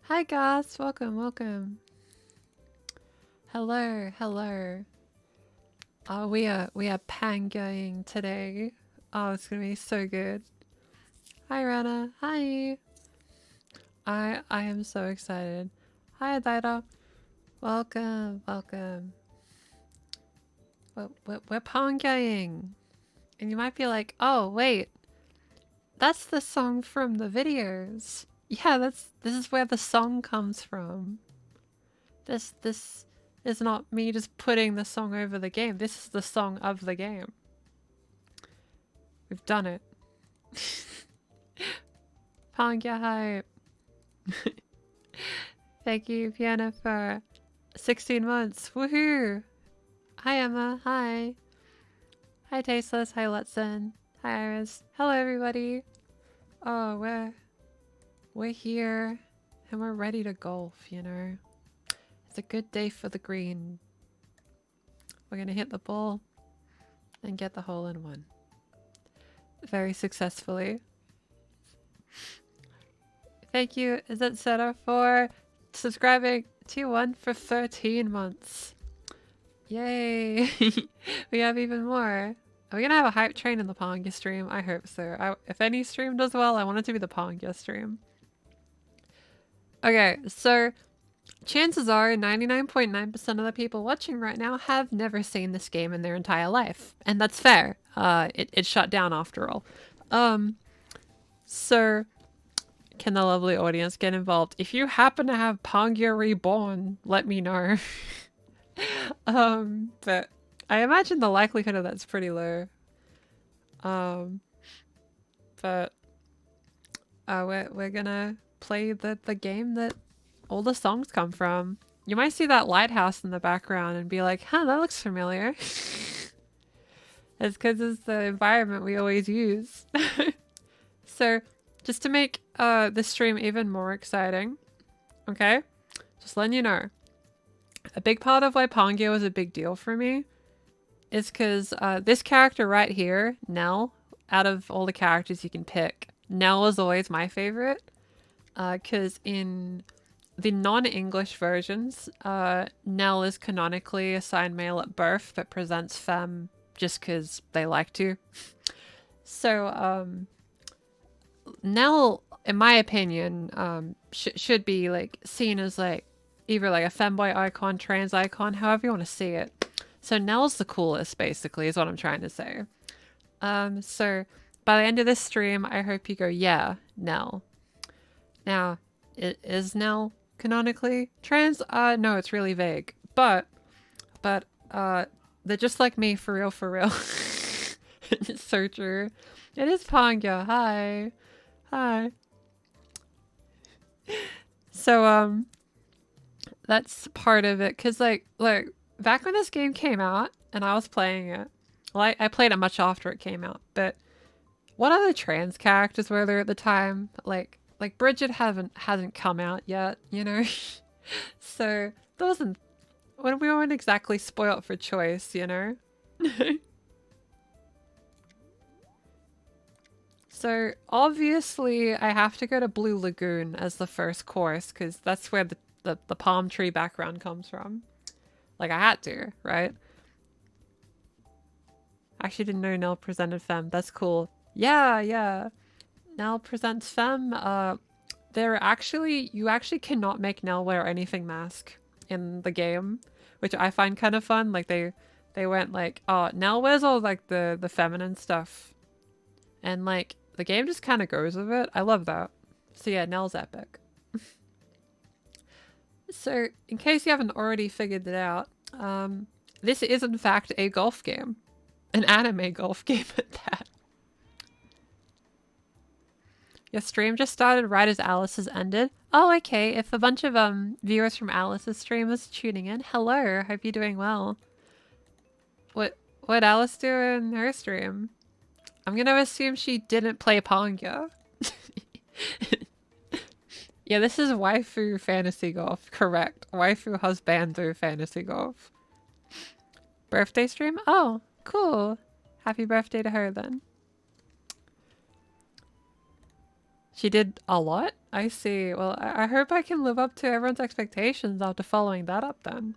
Hi guys, welcome, welcome. Hello, hello. We are Pangyaing today. Oh, it's gonna be so good. Hi Rana, hi. I am so excited. Hi Daida. Welcome, welcome. We're Pangyaing. And you might be like, oh wait, that's the song from the videos. Yeah, this is where the song comes from. This is not me just putting the song over the game. This is the song of the game. We've done it. Pangya hype. Thank you, Piano, for 16 months. Woohoo! Hi, Emma. Hi. Hi, Tasteless. Hi, Letson. Hi, Iris. Hello, everybody. Oh, we're here and we're ready to golf, you know. It's a good day for the green. We're gonna hit the ball and get the hole in one. Very successfully. Thank you, Zetzetta, for subscribing to one for 13 months. Yay! We have even more. Are we gonna have a hype train in the Pangya stream? I hope so. If any stream does well, I want it to be the Pangya stream. Okay, so chances are 99.9% of the people watching right now have never seen this game in their entire life. And that's fair. It shut down after all. So can the lovely audience get involved? If you happen to have Pangya Reborn, let me know. But I imagine the likelihood of that's pretty low. But we're gonna play the game that all the songs come from. You might see that lighthouse in the background and be like, huh, that looks familiar. It's because it's the environment we always use. So just to make this stream even more exciting, okay? Just letting you know. A big part of why Pangya was a big deal for me is because this character right here, Nell, out of all the characters you can pick, Nell is always my favorite. Because in the non-English versions, Nell is canonically assigned male at birth but presents femme just because they like to. So, Nell, in my opinion, should be like seen as like either like a femboy icon, trans icon, however you want to see it. So Nell's the coolest, basically, is what I'm trying to say. So by the end of this stream, I hope you go, yeah, Nell. Now, is Nell canonically trans? No, it's really vague. But they're just like me, for real, for real. It's so true. It is Pangya. Hi. Hi. So, that's part of it. Cause like, back when this game came out and I was playing it, well, I played it much after it came out, but what other trans characters were there at the time? Like Bridget hasn't come out yet, you know? So there wasn't, when we weren't exactly spoilt for choice, you know? So obviously I have to go to Blue Lagoon as the first course because that's where the palm tree background comes from. Like I had to, right? Actually didn't know Nell presented femme. That's cool. Yeah. Nell presents femme. You actually cannot make Nell wear anything mask in the game, which I find kind of fun. Like they went like, oh, Nell wears all like the feminine stuff, and like the game just kind of goes with it. I love that. So yeah, Nell's epic. So in case you haven't already figured it out, this is in fact a golf game, an anime golf game at that. Your stream just started right as Alice's ended. Oh, okay. If a bunch of viewers from Alice's stream is tuning in, hello. Hope you're doing well. What Alice do in her stream? I'm gonna assume she didn't play Pangya. Yeah, this is waifu fantasy golf. Correct. Waifu husbando fantasy golf. Birthday stream? Oh, cool. Happy birthday to her then. She did a lot? I see. Well, I hope I can live up to everyone's expectations after following that up then.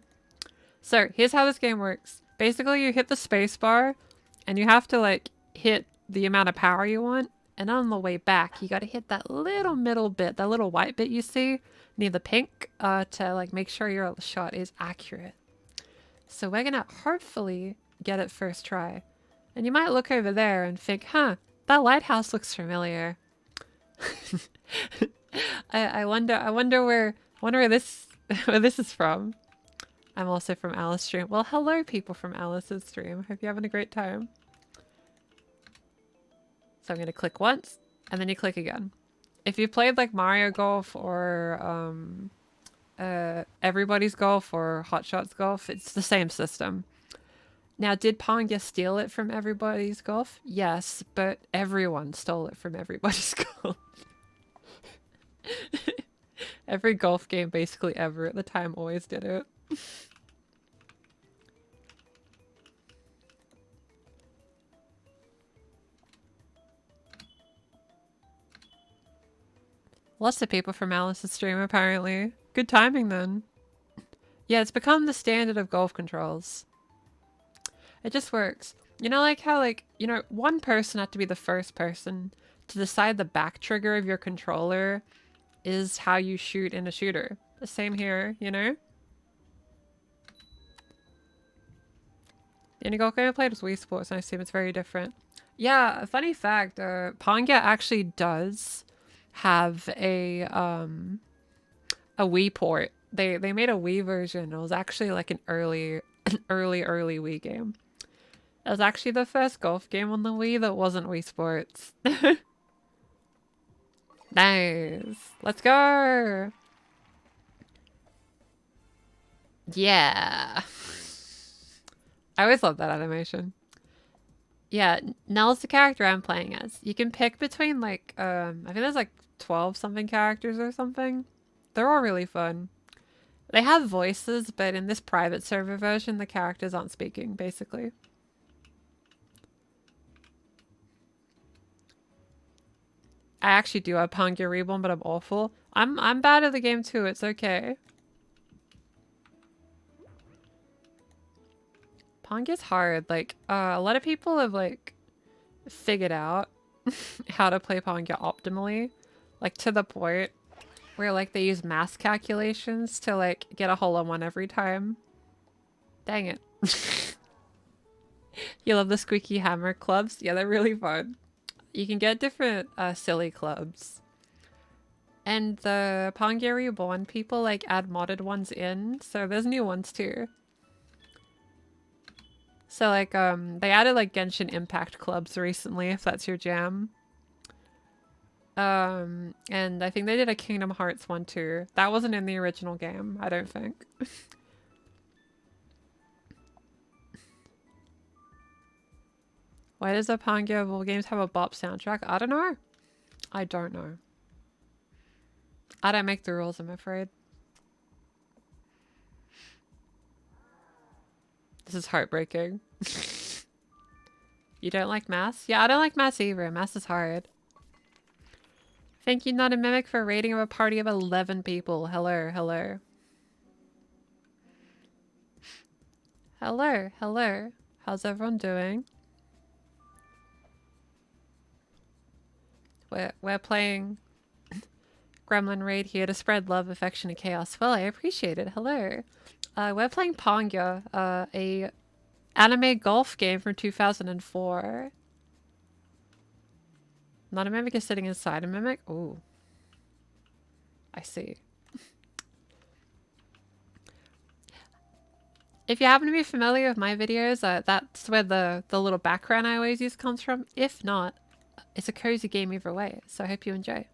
So, here's how this game works. Basically, you hit the space bar, and you have to, like, hit the amount of power you want. And on the way back, you gotta hit that little middle bit, that little white bit you see near the pink, to, like, make sure your shot is accurate. So we're gonna hopefully get it first try. And you might look over there and think, huh, that lighthouse looks familiar. I wonder where this where this is from. I'm also from Alice Stream. Well, hello people from Alice's stream. Hope you're having a great time. So I'm gonna click once, and then you click again. If you played like Mario Golf or Everybody's Golf or Hot Shots Golf, it's the same system. Now, did Pangya steal it from Everybody's Golf? Yes, but everyone stole it from Everybody's Golf. Every golf game basically ever at the time always did it. Lots of people from Alice's stream apparently. Good timing then. Yeah, it's become the standard of golf controls. It just works. You know, like how, like, you know, one person had to be the first person to decide the back trigger of your controller is how you shoot in a shooter. The same here, you know? The only golf game I played was Wii Sports, and I assume it's very different. Yeah, a funny fact, Pangya actually does have a Wii port. They made a Wii version. It was actually like an early Wii game. It was actually the first golf game on the Wii that wasn't Wii Sports. Nice. Let's go. Yeah. I always love that animation. Yeah, Nell's the character I'm playing as. You can pick between like, I think there's like 12 something characters or something. They're all really fun. They have voices, but in this private server version, the characters aren't speaking, basically. I actually do have Pangya Reborn, but I'm awful. I'm bad at the game too, it's okay. Pangya's hard. Like, a lot of people have like figured out how to play Pangya optimally. Like to the point where like they use math calculations to like get a hole in one every time. Dang it. You love the squeaky hammer clubs? Yeah, they're really fun. You can get different silly clubs. And the Pangya Reborn, people like add modded ones in, so there's new ones too. So like they added like Genshin Impact clubs recently, if that's your jam. And I think they did a Kingdom Hearts one too. That wasn't in the original game, I don't think. Why does the Pangya of all games have a bop soundtrack? I don't know. I don't know. I don't make the rules, I'm afraid. This is heartbreaking. You don't like maths? Yeah, I don't like maths either. Maths is hard. Thank you, Not a Mimic, for a rating of a party of 11 people. Hello, hello. Hello, hello. How's everyone doing? We're playing Gremlin Raid here to spread love, affection, and chaos. Well, I appreciate it. Hello. We're playing Pangya, a anime golf game from 2004. Not a Mimic is sitting inside a Mimic? Ooh. I see. If you happen to be familiar with my videos, that's where the little background I always use comes from. If not, it's a cozy game either way, so I hope you enjoy.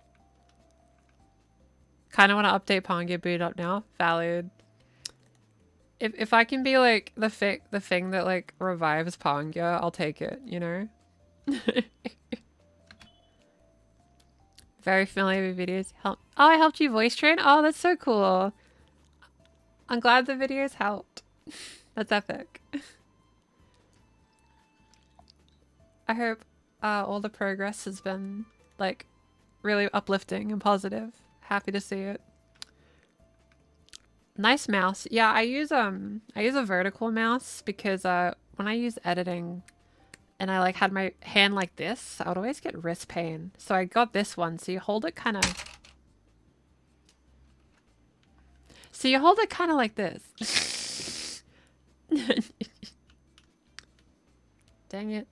Kind of want to update Pangya boot up now. Valid. If I can be like the thing that like revives Pangya, I'll take it, you know? Very familiar with videos. Oh, I helped you voice train? Oh, that's so cool. I'm glad the videos helped. That's epic. I hope all the progress has been like really uplifting and positive. Happy to see it. Nice mouse. Yeah, I use a vertical mouse because when I use editing and I like had my hand like this, I would always get wrist pain. So I got this one. So you hold it kind of like this. Dang it.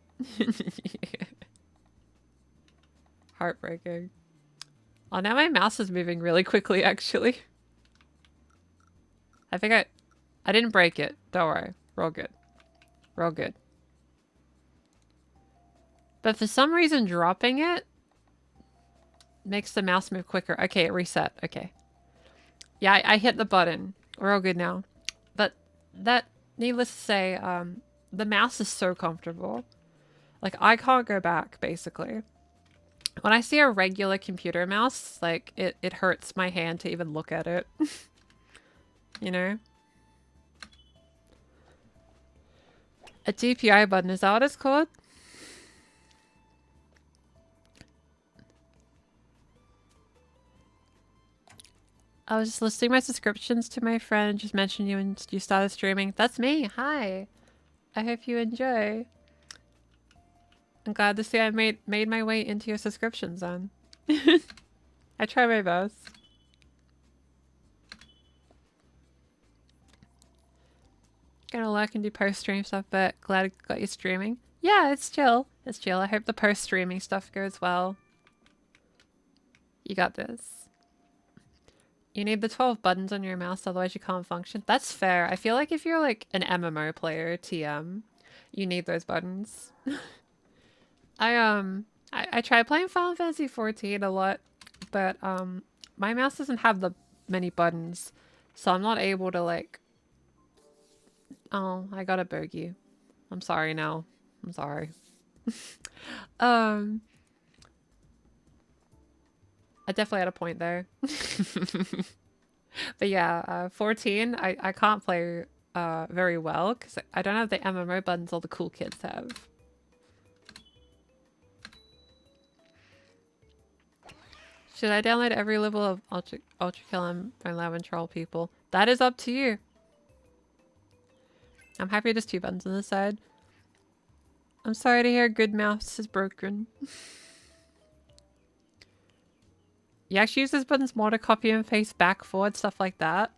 Heartbreaking. Oh, now my mouse is moving really quickly, actually. I think I didn't break it. Don't worry. We're all good. We're all good. But for some reason, dropping it makes the mouse move quicker. Okay, it reset. Okay. Yeah, I hit the button. We're all good now. But that, needless to say, the mouse is so comfortable. Like, I can't go back, basically. When I see a regular computer mouse, like, it hurts my hand to even look at it. You know? A DPI button, is that what it's called? I was just listing my subscriptions to my friend and just mentioned you and you started streaming. That's me. Hi. I hope you enjoy. I'm glad to see I made my way into your subscription zone. I try my best. Gonna lurk and do post-stream stuff, but glad I got you streaming. Yeah, it's chill. It's chill. I hope the post-streaming stuff goes well. You got this. You need the 12 buttons on your mouse, otherwise you can't function. That's fair. I feel like if you're like an MMO player, TM, you need those buttons. I tried playing Final Fantasy 14 a lot, but my mouse doesn't have the many buttons, so I'm not able to like. Oh, I got a bogey. I'm sorry now. I'm sorry. I definitely had a point there. But yeah, 14, I can't play very well because I don't have the MMO buttons all the cool kids have. Should I download every level of Ultra Kill and allow and troll people? That is up to you. I'm happy there's 2 buttons on the side. I'm sorry to hear good mouse is broken. You actually use those buttons more to copy and paste back, forward, stuff like that.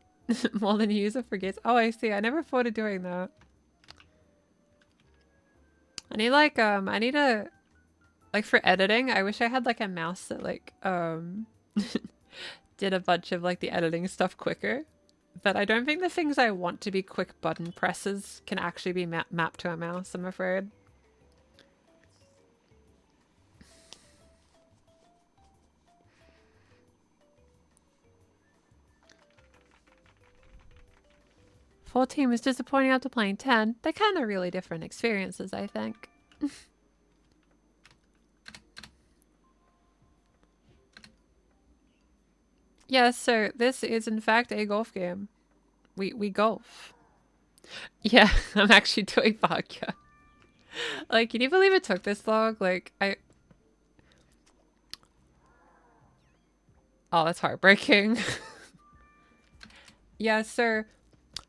More than user forgets. Oh, I see. I never thought of doing that. I need like, I need a, like for editing, I wish I had like a mouse that like, did a bunch of like the editing stuff quicker. But I don't think the things I want to be quick button presses can actually be mapped to a mouse, I'm afraid. "14 was disappointing after playing 10. They're kind of really different experiences, I think." Yeah, so this is in fact a golf game. We golf. Yeah, I'm actually doing Pangya. Like, can you believe it took this long? Like, oh, that's heartbreaking. Yeah, so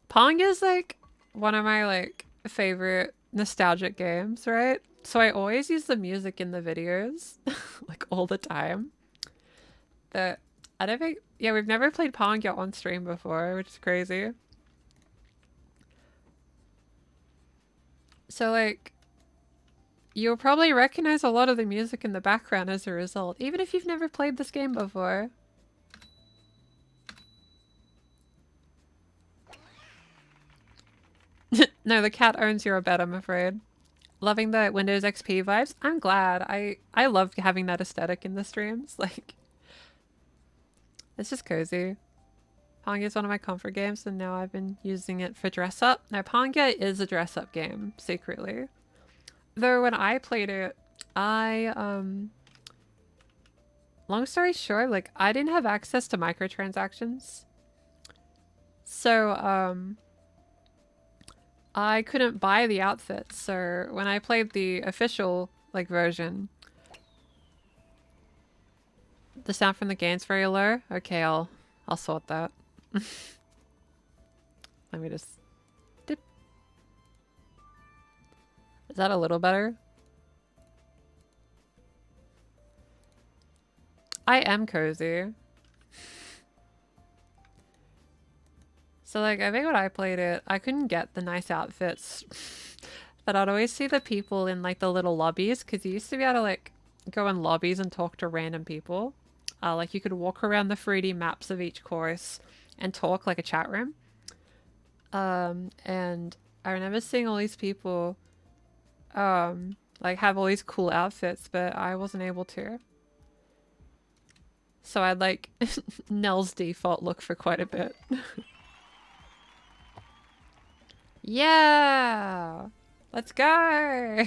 Pangya is like one of my like favorite nostalgic games, right? So I always use the music in the videos, like all the time. That I don't think, yeah, we've never played Pangya on stream before, which is crazy. So like, you'll probably recognize a lot of the music in the background as a result, even if you've never played this game before. No, the cat owns your bed, I'm afraid. Loving the Windows XP vibes? I'm glad. I love having that aesthetic in the streams. Like, it's just cozy. Pangya is one of my comfort games, and now I've been using it for dress up. Now, Pangya is a dress up game, secretly. Though when I played it, long story short, like, I didn't have access to microtransactions. So, I couldn't buy the outfits, so when I played the official, like, version, The sound from the game's very low. Okay, I'll sort that. Let me just dip. Is that a little better? I am cozy. So like, I think when I played it, I couldn't get the nice outfits, but I'd always see the people in like the little lobbies, because you used to be able to like go in lobbies and talk to random people. Like you could walk around the 3D maps of each course and talk like a chat room. And I remember seeing all these people, like have all these cool outfits, but I wasn't able to. So I'd like Nell's default look for quite a bit. Yeah! Let's go!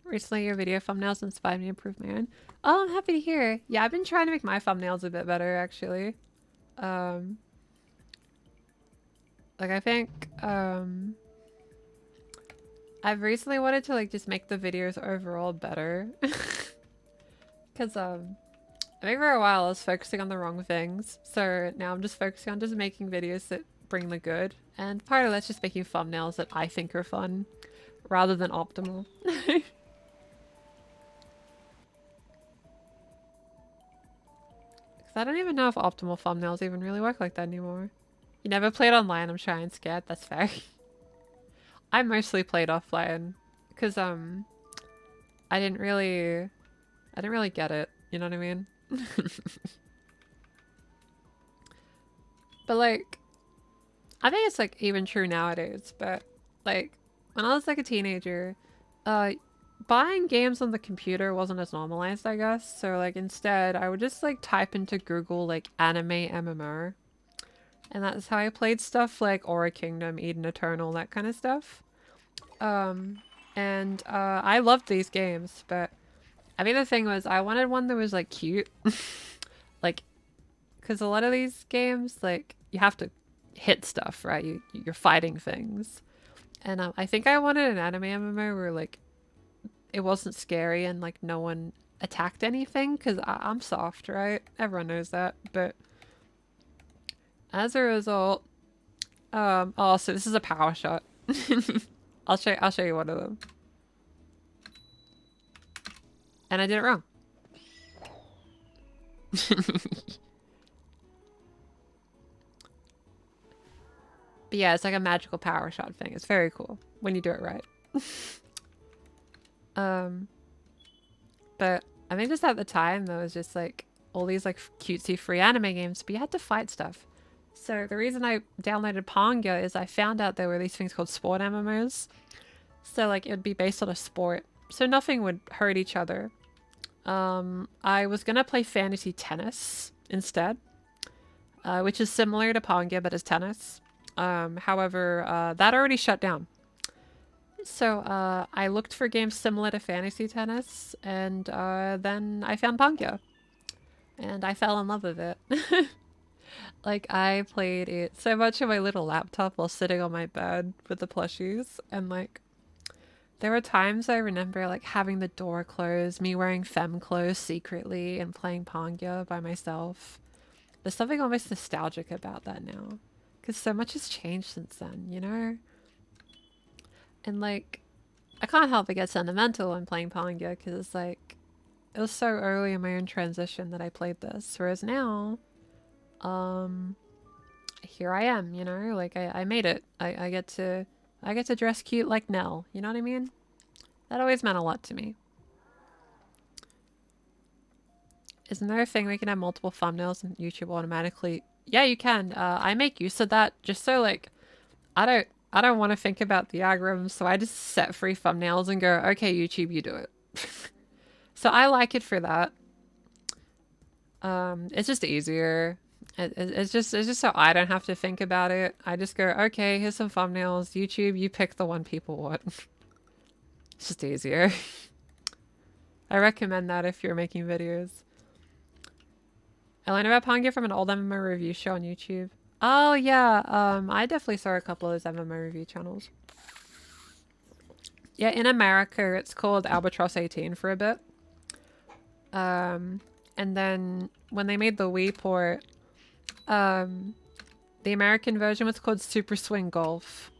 Recently, your video thumbnails inspired me to improve my own. Oh, I'm happy to hear. Yeah, I've been trying to make my thumbnails a bit better, actually. Like, I think, I've recently wanted to, like, just make the videos overall better. Because, I think for a while I was focusing on the wrong things. So now I'm just focusing on just making videos that bring the good. And part of that's just making thumbnails that I think are fun, rather than optimal. I don't even know if optimal thumbnails even really work like that anymore. You never played online, I'm shy and scared. That's fair. I mostly played offline because I didn't really get it. You know what I mean? But like, I think it's like even true nowadays. But like, when I was like a teenager, buying games on the computer wasn't as normalized, I guess. So like instead, I would just like type into Google like anime MMO. And that's how I played stuff like Aura Kingdom, Eden Eternal, that kind of stuff. I loved these games, but I mean the thing was I wanted one that was like cute. Like, because a lot of these games, like, you have to hit stuff, right? You're fighting things. And I think I wanted an anime MMO where like it wasn't scary and like no one attacked anything, because I'm soft, right? Everyone knows that. But as a result, oh, so this is a power shot. I'll show you one of them. And I did it wrong. But yeah, it's like a magical power shot thing. It's very cool when you do it right. But I think just at the time there was just like all these like cutesy free anime games, but you had to fight stuff. So the reason I downloaded Pangya is I found out there were these things called sport MMOs. So like it would be based on a sport. So nothing would hurt each other. I was gonna play fantasy tennis instead, which is similar to Pangya but as tennis. However, that already shut down. So I looked for games similar to fantasy tennis, and then I found Pangya. And I fell in love with it. Like, I played it so much on my little laptop while sitting on my bed with the plushies. And like, there were times I remember like having the door closed, me wearing femme clothes secretly and playing Pangya by myself. There's something almost nostalgic about that now. Because so much has changed since then, you know? And like, I can't help but get sentimental when playing Pangya, because it's like, it was so early in my own transition that I played this. Whereas now, here I am, you know? Like, I made it. I get to dress cute like Nell, you know what I mean? That always meant a lot to me. Isn't there a thing where you can have multiple thumbnails and YouTube automatically? Yeah, you can. I make use of that just so like, I don't want to think about the algorithm, so I just set free thumbnails and go, okay, YouTube, you do it. So I like it for that. It's just easier. It's just so I don't have to think about it. I just go, okay, here's some thumbnails. YouTube, you pick the one people want. It's just easier. I recommend that if you're making videos. I learned about Pangya from an old MMO review show on YouTube. Oh yeah, I definitely saw a couple of those MMO review channels. Yeah, in America it's called Albatross 18 for a bit. And then when they made the Wii port, the American version was called Super Swing Golf.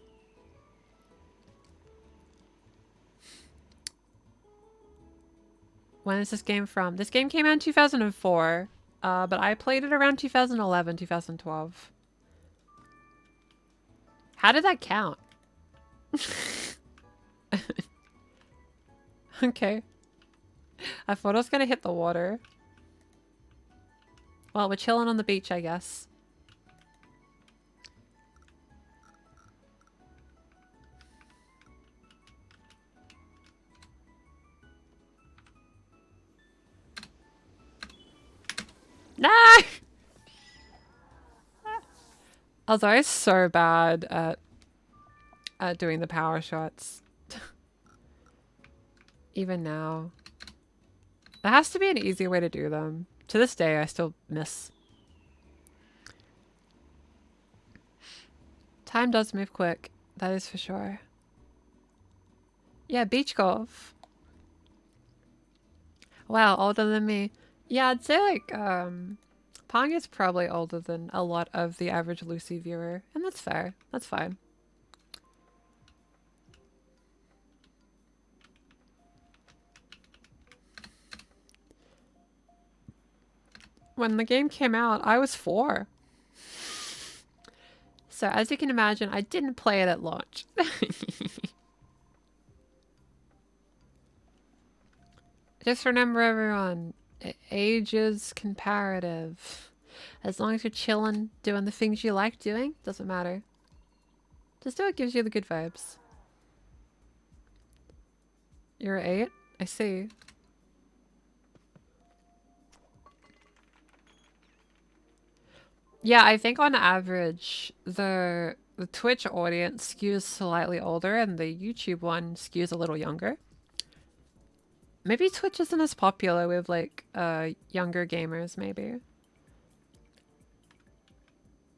When is this game from? This game came out in 2004, but I played it around 2011, 2012. How did that count? Okay. I thought I was gonna hit the water. Well, we're chilling on the beach, I guess. No! I was always so bad at doing the power shots. Even now. There has to be an easier way to do them. To this day, I still miss. Time does move quick. That is for sure. Yeah, beach golf. Wow, older than me. Yeah, I'd say like, Pangya's probably older than a lot of the average Lucy viewer. And that's fair. That's fine. When the game came out, I was 4. So as you can imagine, I didn't play it at launch. Just remember everyone, age is comparative. As long as you're chilling, doing the things you like doing, doesn't matter. Just do what gives you the good vibes. You're 8? I see. Yeah, I think on average, the Twitch audience skews slightly older and the YouTube one skews a little younger. Maybe Twitch isn't as popular with like younger gamers, maybe.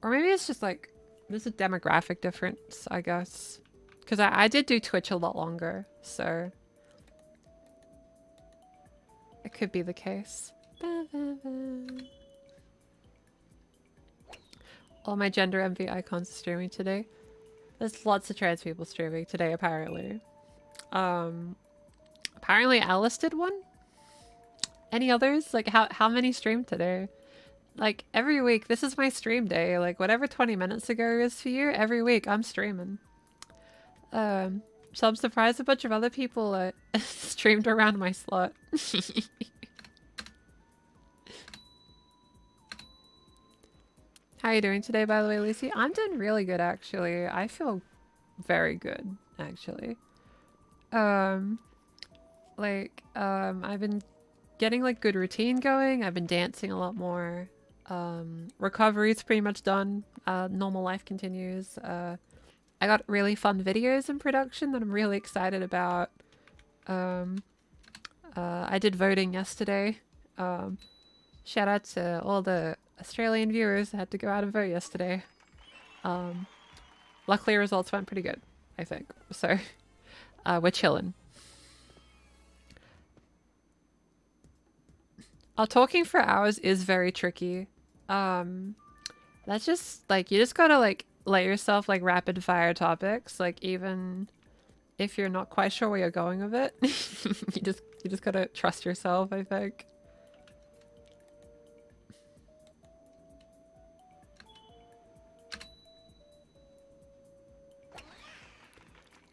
Or maybe it's just like there's a demographic difference, I guess. Because I did do Twitch a lot longer, so it could be the case. All my gender envy icons are streaming today. There's lots of trans people streaming today, apparently. Apparently Alice did one? Any others? Like, how many streamed today? Like, every week, this is my stream day. Like, whatever 20 minutes ago is for you, every week I'm streaming. So I'm surprised a bunch of other people streamed around my slot. How are you doing today, by the way, Lucy? I'm doing really good, actually. I feel very good, actually. I've been getting, like, good routine going. I've been dancing a lot more. Recovery's pretty much done. Normal life continues. I got really fun videos in production that I'm really excited about. I did voting yesterday. Shout out to all the Australian viewers that had to go out and vote yesterday. Luckily results went pretty good, I think. So, we're chilling. Talking for hours is very tricky. That's just, like, you just gotta, like, let yourself, like, rapid fire topics. Like, even if you're not quite sure where you're going with it, you just gotta trust yourself, I think.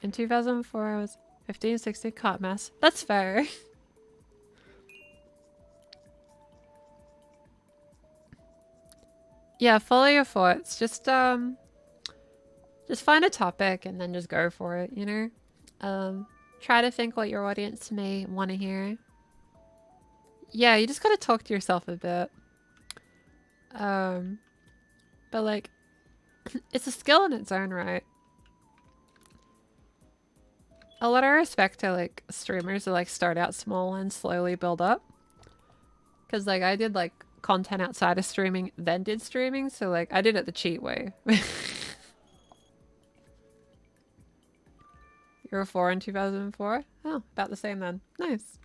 In 2004, I was 15, 16, caught mess. That's fair. Yeah, follow your thoughts. Just find a topic and then just go for it, you know? Try to think what your audience may want to hear. Yeah, you just gotta talk to yourself a bit. But like, it's a skill in its own right. A lot of respect to like streamers who like start out small and slowly build up. Cause like I did like content outside of streaming, then did streaming, so like I did it the cheat way. You were 4 in 2004? Oh, about the same then. Nice.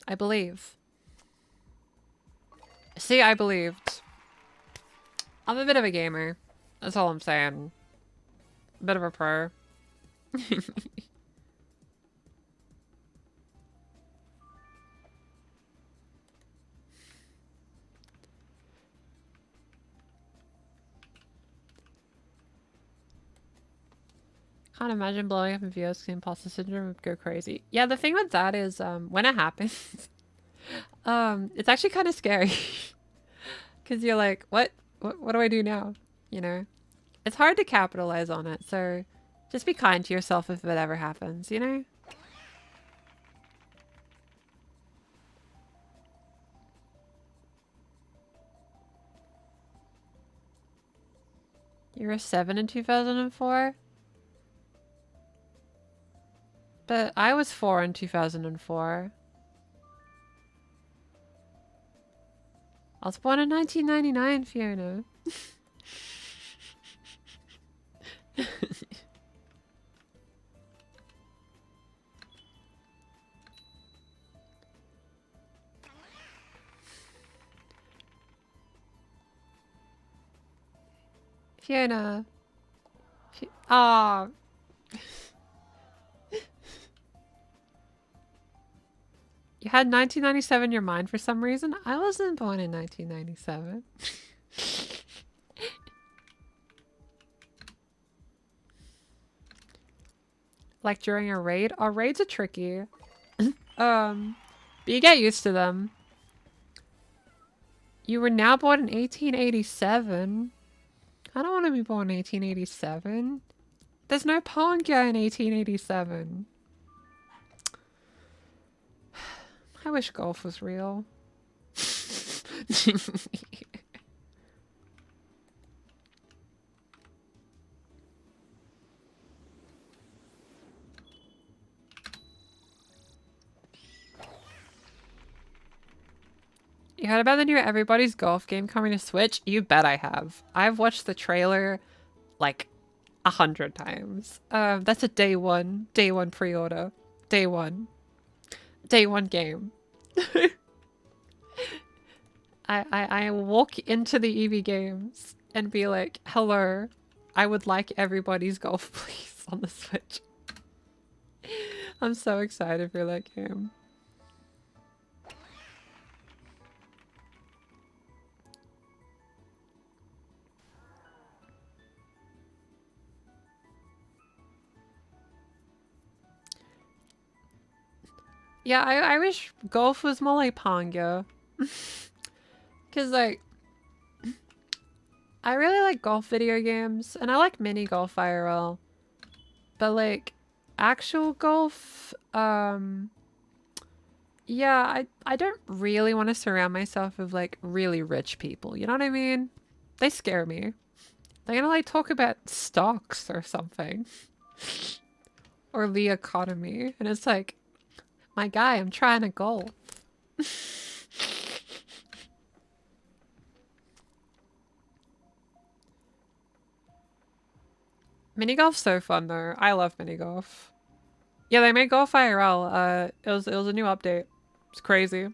I believe. See, I believed. I'm a bit of a gamer. That's all I'm saying. A bit of a pro. Can't imagine blowing up in VO's because imposter syndrome would go crazy. Yeah, the thing with that is when it happens, it's actually kind of scary. Because you're like, what do I do now? You know? It's hard to capitalize on it, so just be kind to yourself if it ever happens, you know? You were 7 in 2004? But I was 4 in 2004. I was born in 1999, Fiona. Fiona. Ah. You had 1997 in your mind for some reason? I wasn't born in 1997. Like during a raid? Our raids are tricky. But you get used to them. You were now born in 1887. I don't want to be born in 1887. There's no Pangya in 1887. I wish golf was real. You heard about the new Everybody's Golf game coming to Switch? You bet I have. I've watched the trailer like 100 times. That's a day one pre-order. Day one game. I walk into the EV games and be like, hello, I would like Everybody's Golf, please, on the Switch. I'm so excited for that game. Yeah, I wish golf was more like Pangya. Because, like, I really like golf video games, and I like mini golf IRL. But, like, actual golf, yeah, I don't really want to surround myself with, like, really rich people. You know what I mean? They scare me. They're gonna, like, talk about stocks or something. Or the economy. And it's like, my guy, I'm trying to golf. Mini golf's so fun though. I love mini golf. Yeah, they made Golf IRL. It was a new update. It's crazy.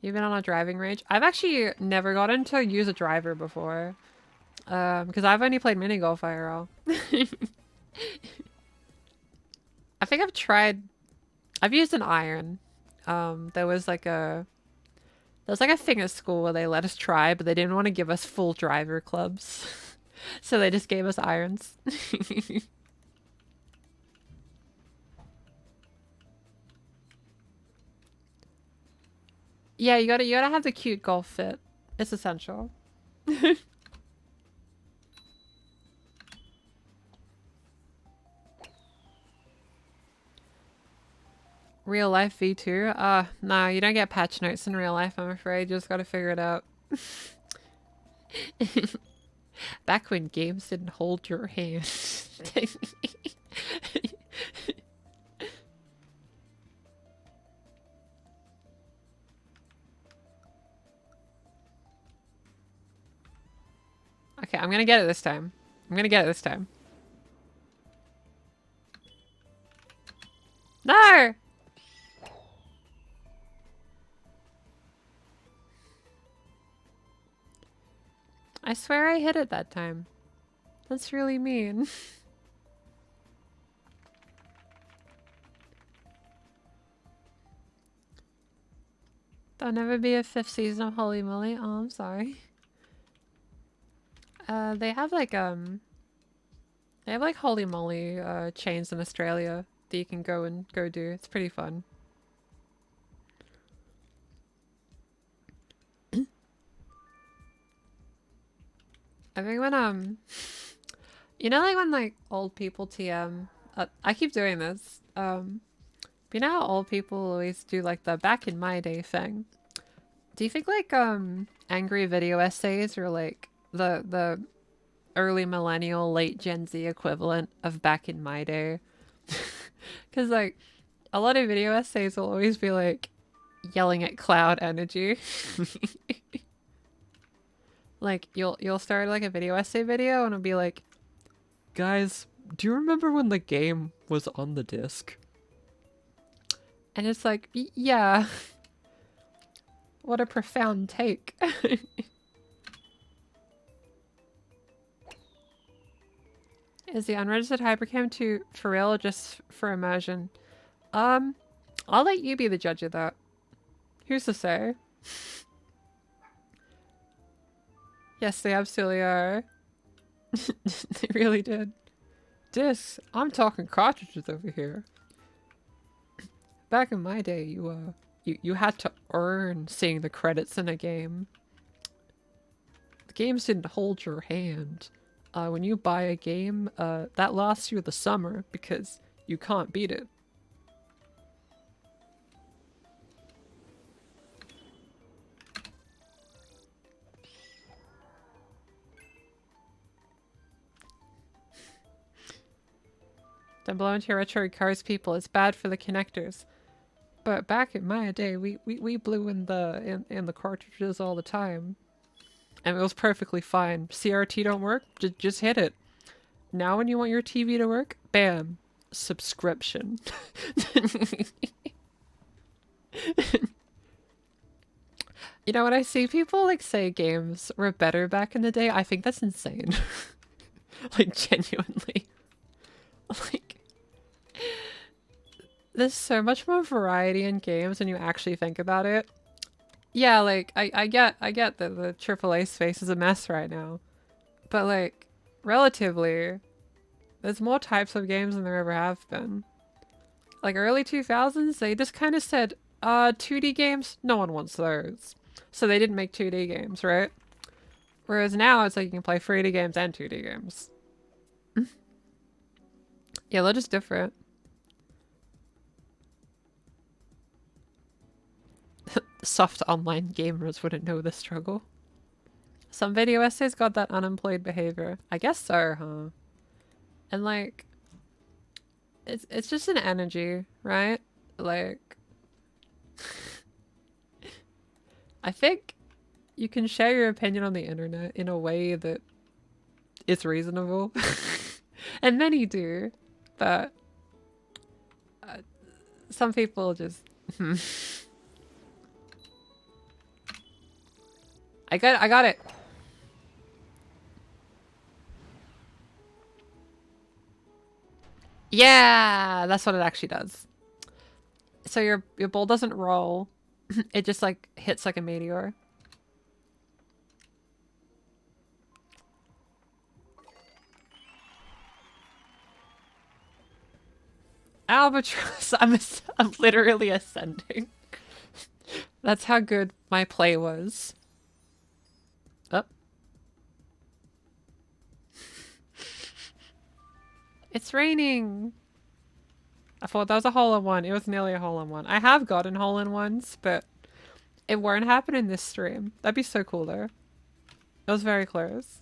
You've been on a driving range? I've actually never gotten to use a driver before. Because I've only played mini golf IRL. I think I've used an iron. There was like a thing at school where they let us try, but they didn't want to give us full driver clubs. So they just gave us irons. Yeah, you gotta have the cute golf fit. It's essential. Real life V2? No, you don't get patch notes in real life, I'm afraid. You just gotta figure it out. Back when games didn't hold your hand. Okay, I'm gonna get it this time. I'm gonna get it this time. No! I swear I hit it that time. That's really mean. There'll never be a 5th season of Holy Moly. Oh, I'm sorry. They have like Holy Moly chains in Australia that you can go do. It's pretty fun. I think when you know, like when like old people TM, I keep doing this. But you know how old people always do like the back in my day thing? Do you think like angry video essays are like the early millennial, late Gen Z equivalent of back in my day? Because like a lot of video essays will always be like yelling at cloud energy. Like you'll start like a video essay video and it'll be like, guys, do you remember when the game was on the disc? And it's like, yeah. What a profound take. Is the unregistered hypercam too for real or just for immersion? I'll let you be the judge of that. Who's to say? Yes, they absolutely are. They really did. Discs? I'm talking cartridges over here. Back in my day, you had to earn seeing the credits in a game. The games didn't hold your hand. When you buy a game, that lasts you the summer because you can't beat it. Don't blow into your retro cars, people. It's bad for the connectors. But back in my day, we blew in the cartridges all the time. And it was perfectly fine. CRT don't work? Just hit it. Now when you want your TV to work, bam. Subscription. You know, when I see people like say games were better back in the day, I think that's insane. Like genuinely. Like there's so much more variety in games when you actually think about it. Yeah, like I get that the AAA space is a mess right now. But like relatively, there's more types of games than there ever have been. Like early 2000s, they just kind of said, 2D games, no one wants those. So they didn't make 2D games, right? Whereas now it's like you can play 3D games and 2D games. Yeah, they're just different. Soft online gamers wouldn't know the struggle. Some video essays got that unemployed behavior. I guess so, huh? And like, it's just an energy, right? Like, I think you can share your opinion on the internet in a way that is reasonable. And many do, but some people just... I got it. Yeah, that's what it actually does. So your ball doesn't roll. It just like hits like a meteor. Albatross, I'm literally ascending. That's how good my play was. Oh. It's raining. I thought that was a hole-in-one. It was nearly a hole-in-one. I have gotten hole-in-ones, but it won't happen in this stream. That'd be so cool though. It was very close.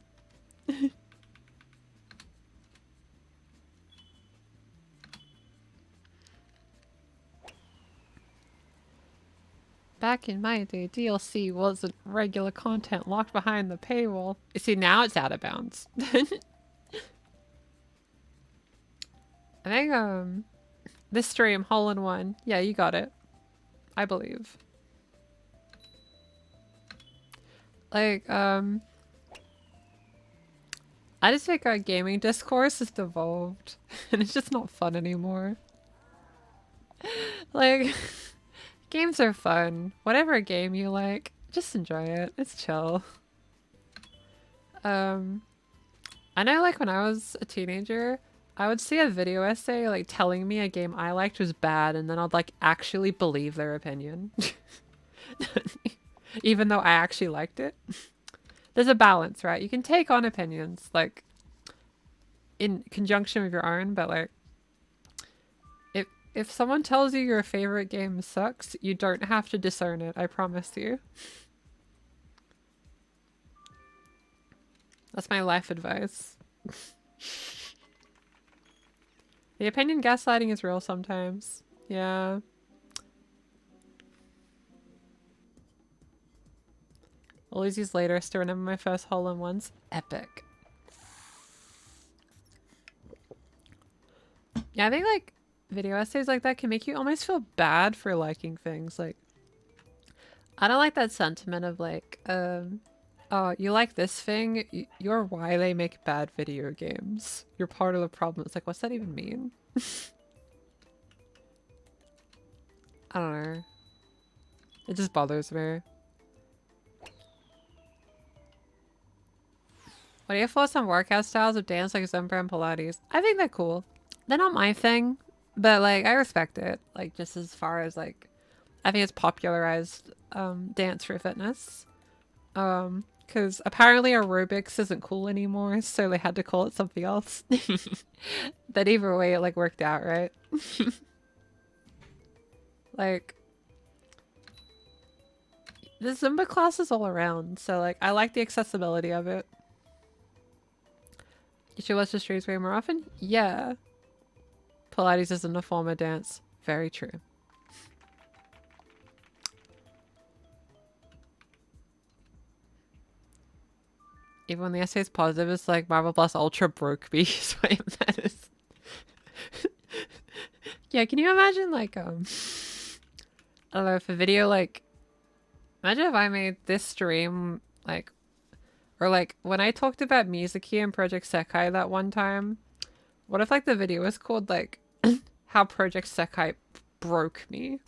Back in my day, DLC wasn't regular content locked behind the paywall. You see, now it's out of bounds. I think, This stream, hole in one. Yeah, you got it. I believe. Like, I just think our gaming discourse has devolved. And it's just not fun anymore. Like, games are fun. Whatever game you like, just enjoy it. It's chill. I know, like, when I was a teenager, I would see a video essay, like, telling me a game I liked was bad, and then I'd, like, actually believe their opinion. Even though I actually liked it. There's a balance, right? You can take on opinions, like, in conjunction with your own, but, like, if someone tells you your favorite game sucks, you don't have to disown it, I promise you. That's my life advice. The opinion gaslighting is real sometimes. Yeah. All these years later, I still remember my first hole-in-ones. Epic. Yeah, I think, like, video essays like that can make you almost feel bad for liking things. Like, I don't like that sentiment of, like, oh, you like this thing? You're why they make bad video games. You're part of the problem. It's like, what's that even mean? I don't know. It just bothers me. What are your thoughts on workout styles of dance like Zumba and Pilates? I think they're cool. They're not my thing, but, like, I respect it. Like, just as far as, like, I think it's popularized dance for fitness. Because apparently aerobics isn't cool anymore, so they had to call it something else. But either way, it, like, worked out, right? Like, the Zumba class is all around, so, like, I like the accessibility of it. You should watch the streams way more often? Yeah. Pilates isn't a form of dance. Very true. Even when the essay is positive, it's like Marvel Plus Ultra broke me. Is what that is. Yeah, can you imagine, like, I don't know, if a video, like, imagine if I made this stream, like, or, like, when I talked about Mizuki and Project Sekai that one time, what if, like, the video was called, like, how Project Sekai broke me?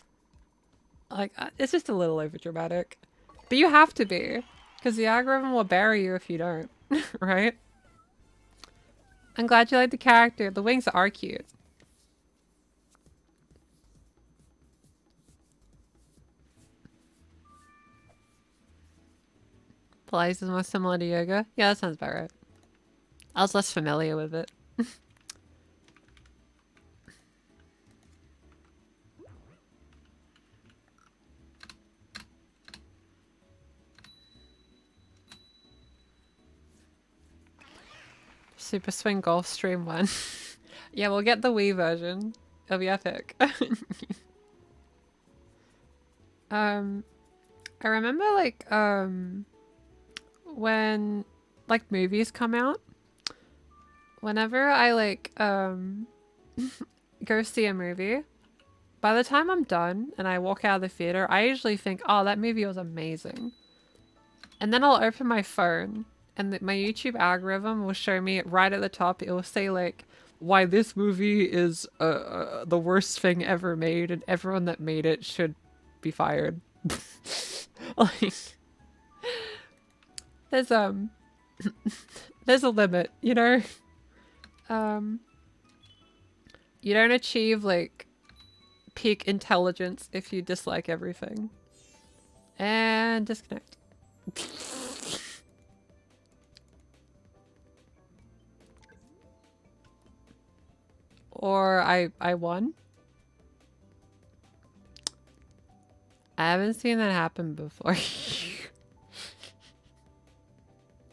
Like, it's just a little overdramatic. But you have to be. Because the algorithm will bury you if you don't. Right? I'm glad you like the character. The wings are cute. Pilates is more similar to yoga. Yeah, that sounds about right. I was less familiar with it. Super Swing Golf Stream 1. Yeah, we'll get the Wii version. It'll be epic. I remember, like, when, like, movies come out, whenever I, like, go see a movie, by the time I'm done and I walk out of the theater, I usually think, oh, that movie was amazing. And then I'll open my phone and my YouTube algorithm will show me right at the top, it will say, like, why this movie is the worst thing ever made and everyone that made it should be fired. Like, there's there's a limit, you know? You don't achieve, like, peak intelligence if you dislike everything. And disconnect. Or I won. I haven't seen that happen before.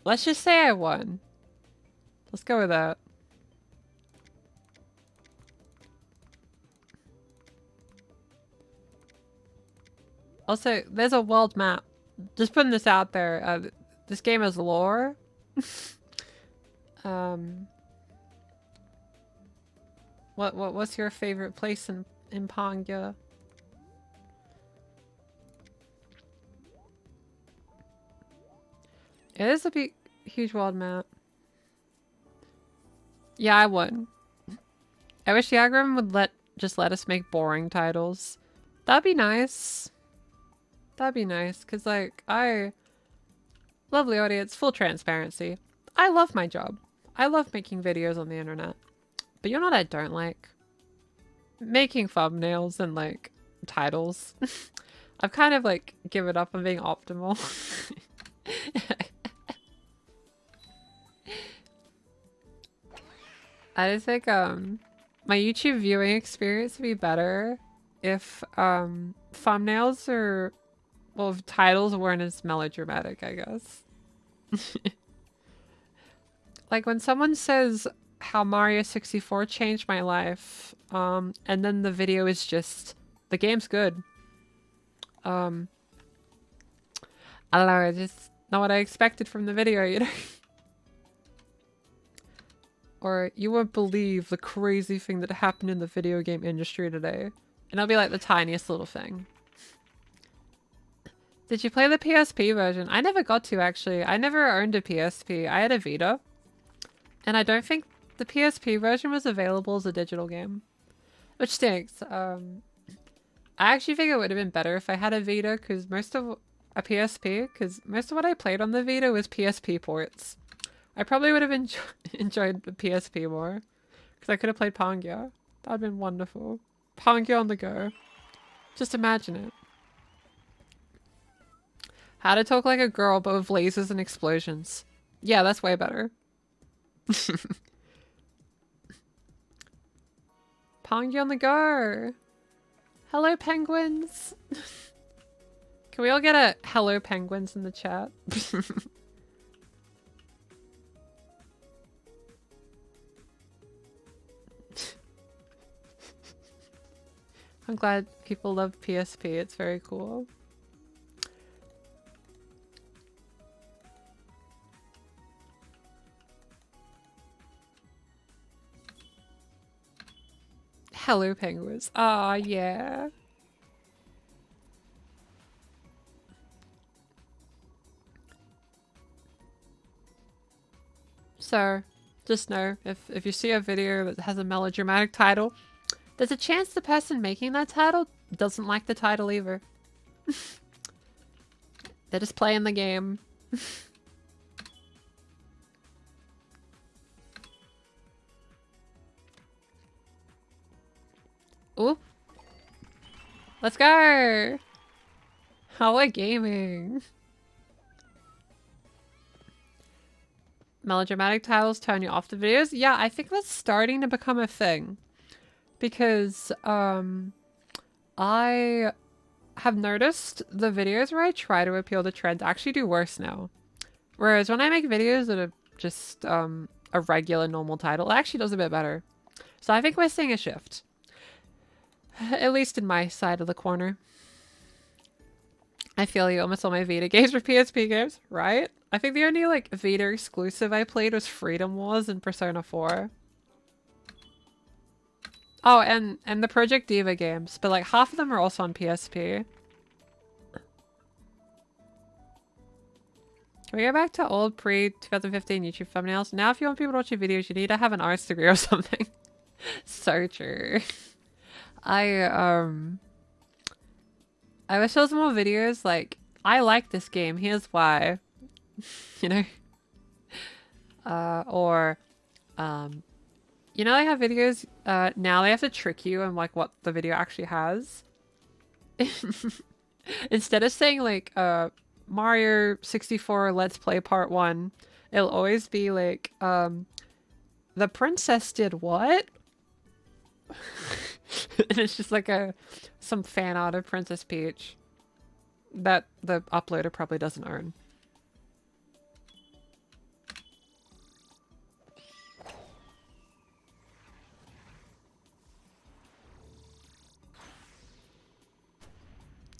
Let's just say I won. Let's go with that. Also, there's a world map. Just putting this out there. This game has lore. What's your favorite place in Pangya? It is a big, huge world map. Yeah, I would. I wish the algorithm would just let us make boring titles. That'd be nice. That'd be nice, cause like lovely audience, full transparency. I love my job. I love making videos on the internet. But you know what I don't like? Making thumbnails and like titles. I've kind of like given up on being optimal. I just think my YouTube viewing experience would be better if thumbnails or well if titles weren't as melodramatic, I guess. Like when someone says how Mario 64 changed my life, and then the video is just the game's good. I don't know, I just not what I expected from the video, you know? Or you won't believe the crazy thing that happened in the video game industry today. And it'll be like the tiniest little thing. Did you play the PSP version? I never got to actually. I never owned a PSP. I had a Vita. And I don't think the PSP version was available as a digital game. Which stinks. I actually think it would have been better if I had a Vita because most of a PSP, because most of what I played on the Vita was PSP ports. I probably would have enjoyed the PSP more because I could have played Pangya. That would have been wonderful. Pangya on the go. Just imagine it. How to talk like a girl but with lasers and explosions. Yeah, that's way better. Pangya on the go. Hello, penguins. Can we all get a hello, penguins in the chat? I'm glad people love PSP. It's very cool. Hello, penguins. Aw, yeah. So, just know, if you see a video that has a melodramatic title, there's a chance the person making that title doesn't like the title either. They're just playing the game. Ooh. Let's go! How we're gaming. Melodramatic titles turn you off the videos? Yeah, I think that's starting to become a thing. Because, I have noticed the videos where I try to appeal to trends actually do worse now. Whereas when I make videos that are just, a regular normal title, it actually does a bit better. So I think we're seeing a shift. At least in my side of the corner. I feel you, almost all my Vita games were PSP games, right? I think the only, like, Vita exclusive I played was Freedom Wars and Persona 4. Oh, and the Project Diva games, but like half of them are also on PSP. Can we go back to old pre-2015 YouTube thumbnails? Now if you want people to watch your videos, you need to have an arts degree or something. So true. I wish there was more videos like, I like this game, here's why. You know? You know, they have videos, now they have to trick you on like what the video actually has. Instead of saying like, Mario 64 Let's Play Part 1, it'll always be like, the princess did what? And it's just like some fan art of Princess Peach that the uploader probably doesn't earn.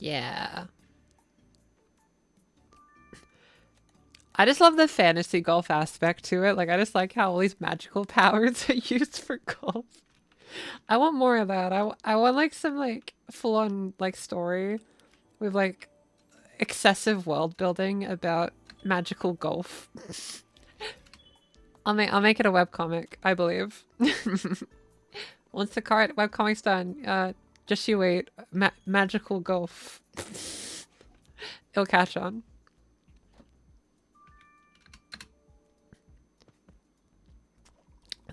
Yeah. I just love the fantasy golf aspect to it. Like, I just like how all these magical powers are used for golf. I want more of that. I want like some like full on like story with like excessive world building about magical golf. I'll make it a webcomic, I believe. Once the card webcomic's done, just you wait. Magical golf. It'll catch on.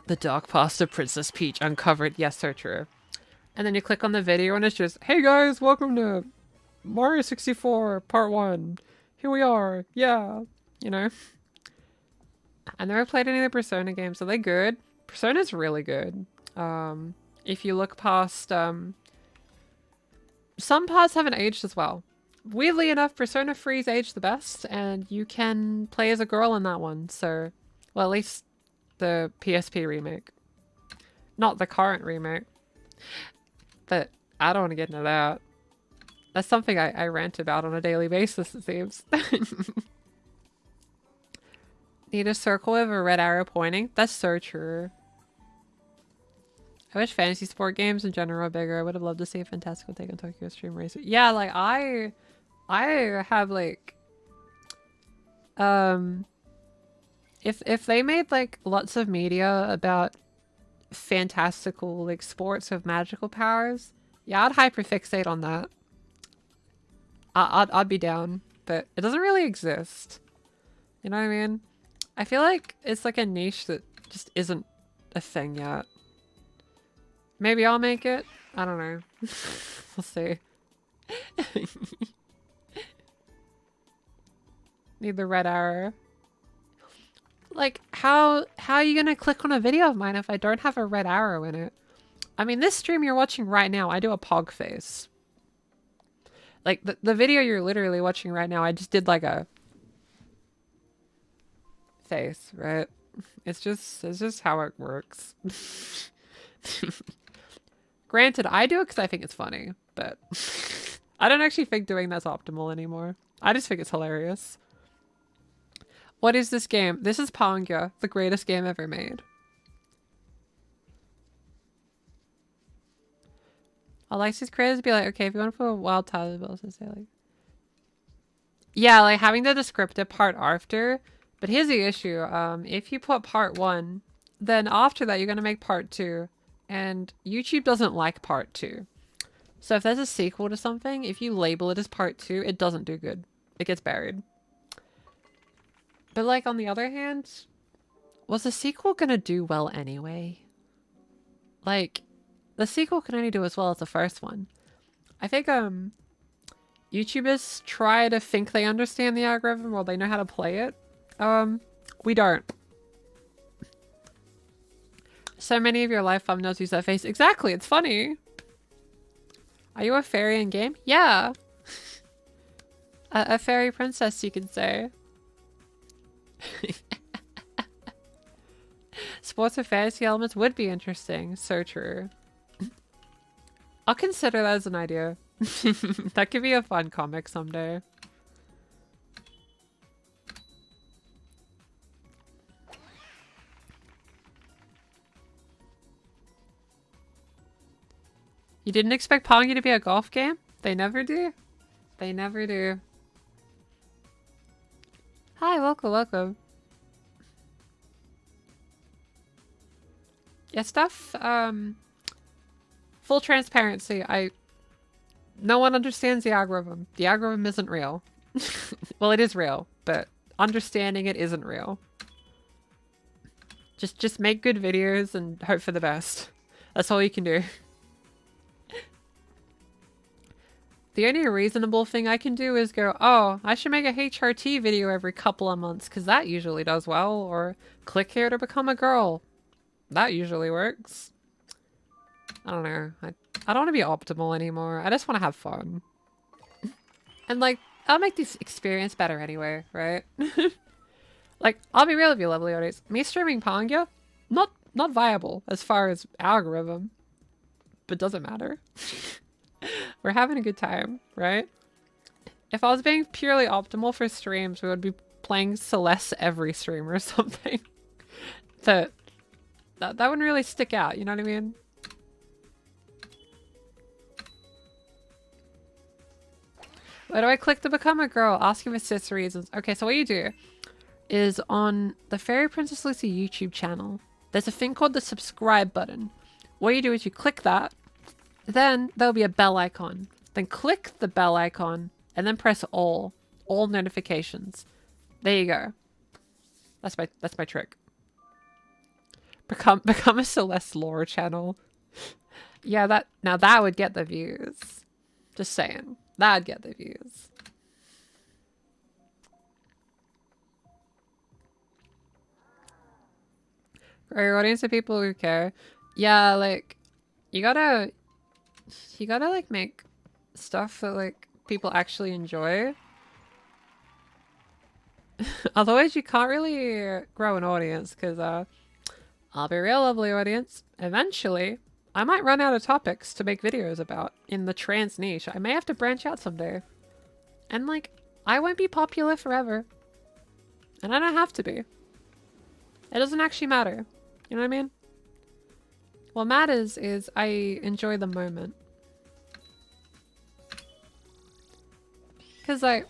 The Dark Past of Princess Peach uncovered. Yes, sir, true. And then you click on the video and it's just, hey guys, welcome to Mario 64 Part 1. Here we are. Yeah. You know? I never played any of the Persona games. Are they good? Persona's really good. If you look past, some parts haven't aged as well. Weirdly enough, Persona 3's aged the best, and you can play as a girl in that one, so... Well, at least the PSP remake. Not the current remake. But I don't want to get into that. That's something I rant about on a daily basis, it seems. Need a circle with a red arrow pointing? That's so true. I wish fantasy sport games in general were bigger. I would have loved to see a Fantastical take on Tokyo Stream Racer. Yeah, like I have like if they made like lots of media about fantastical like sports with magical powers, yeah, I'd hyperfixate on that. I'd be down, but it doesn't really exist. You know what I mean? I feel like it's like a niche that just isn't a thing yet. Maybe I'll make it. I don't know. We'll see. Need the red arrow. Like, how are you gonna click on a video of mine if I don't have a red arrow in it? I mean, this stream you're watching right now, I do a pog face. Like, the video you're literally watching right now, I just did like a face, right? It's just how it works. Granted, I do it because I think it's funny, but I don't actually think doing that's optimal anymore. I just think it's hilarious. What is this game? This is Pangya, the greatest game ever made. Alexis creators be like, okay, if you want to put a wild title, but also say like, yeah, like having the descriptive part after. But here's the issue. If you put part 1, then after that you're gonna make part 2, and YouTube doesn't like part 2. So if there's a sequel to something, if you label it as part 2, it doesn't do good. It gets buried. But like on the other hand, was the sequel gonna do well anyway? Like, the sequel can only do as well as the first one. I think YouTubers try to think they understand the algorithm while they know how to play it. We don't. So many of your live thumbnails use that face. Exactly, it's funny. Are you a fairy in game? Yeah. A fairy princess, you could say. Sports with fantasy elements would be interesting. So true. I'll consider that as an idea. That could be a fun comic someday. You didn't expect Pangya to be a golf game? They never do. They never do. Hi, welcome, welcome. Yeah, stuff, full transparency, no one understands the algorithm. The algorithm isn't real. Well, it is real, but understanding it isn't real. Just make good videos and hope for the best. That's all you can do. The only reasonable thing I can do is go, oh, I should make a HRT video every couple of months because that usually does well, or click here to become a girl. That usually works. I don't know. I don't want to be optimal anymore. I just want to have fun. And like, I'll make this experience better anyway, right? Like, I'll be real with you, lovely audience. Me streaming Pangya, not viable as far as algorithm, but doesn't matter. We're having a good time, right? If I was being purely optimal for streams, we would be playing Celeste every stream or something. That wouldn't really stick out, you know what I mean? Where do I click to become a girl? Asking for sis reasons. Okay, so what you do is on the Fairy Princess Lucy YouTube channel, there's a thing called the subscribe button. What you do is you click that, then there'll be a bell icon. Then click the bell icon and then press all notifications. There you go. That's my trick. Become a Celeste lore channel. Yeah, that would get the views. Just saying. That'd get the views. Grow your audience of people who care. Yeah, like you gotta like make stuff that like people actually enjoy. Otherwise you can't really grow an audience because I'll be real, lovely audience. Eventually, I might run out of topics to make videos about in the trans niche. I may have to branch out someday. And like, I won't be popular forever. And I don't have to be. It doesn't actually matter. You know what I mean? What matters is I enjoy the moment. Because like,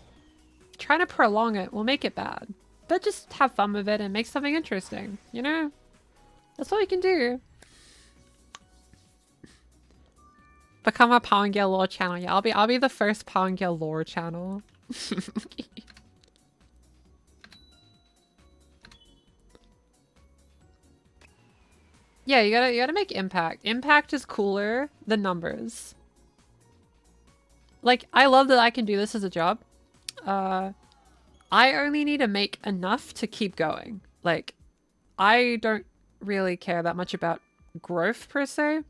trying to prolong it will make it bad. But just have fun with it and make something interesting, you know? That's all you can do. Become a Pangya lore channel. Yeah, I'll be the first Pangya lore channel. Yeah, you gotta make impact. Impact is cooler than numbers. Like, I love that I can do this as a job. I only need to make enough to keep going. Like, I don't really care that much about growth per se.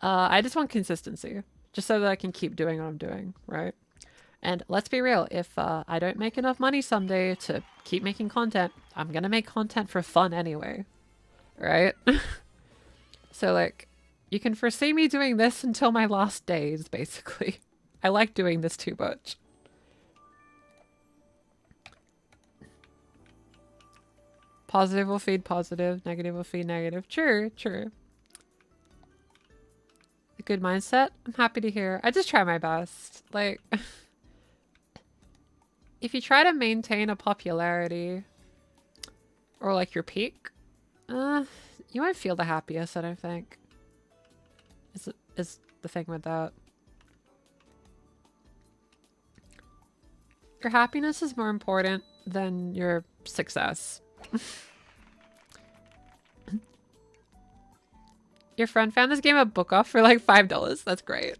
I just want consistency, just so that I can keep doing what I'm doing, right? And let's be real, if I don't make enough money someday to keep making content, I'm gonna make content for fun anyway, right? So like, you can foresee me doing this until my last days, basically. I like doing this too much. Positive will feed positive, negative will feed negative. True, true. A good mindset? I'm happy to hear. I just try my best. Like, if you try to maintain a popularity or like your peak, you won't feel the happiest, I don't think. Is the thing with that. Your happiness is more important than your success. Your friend found this game at Book Off for like $5. That's great.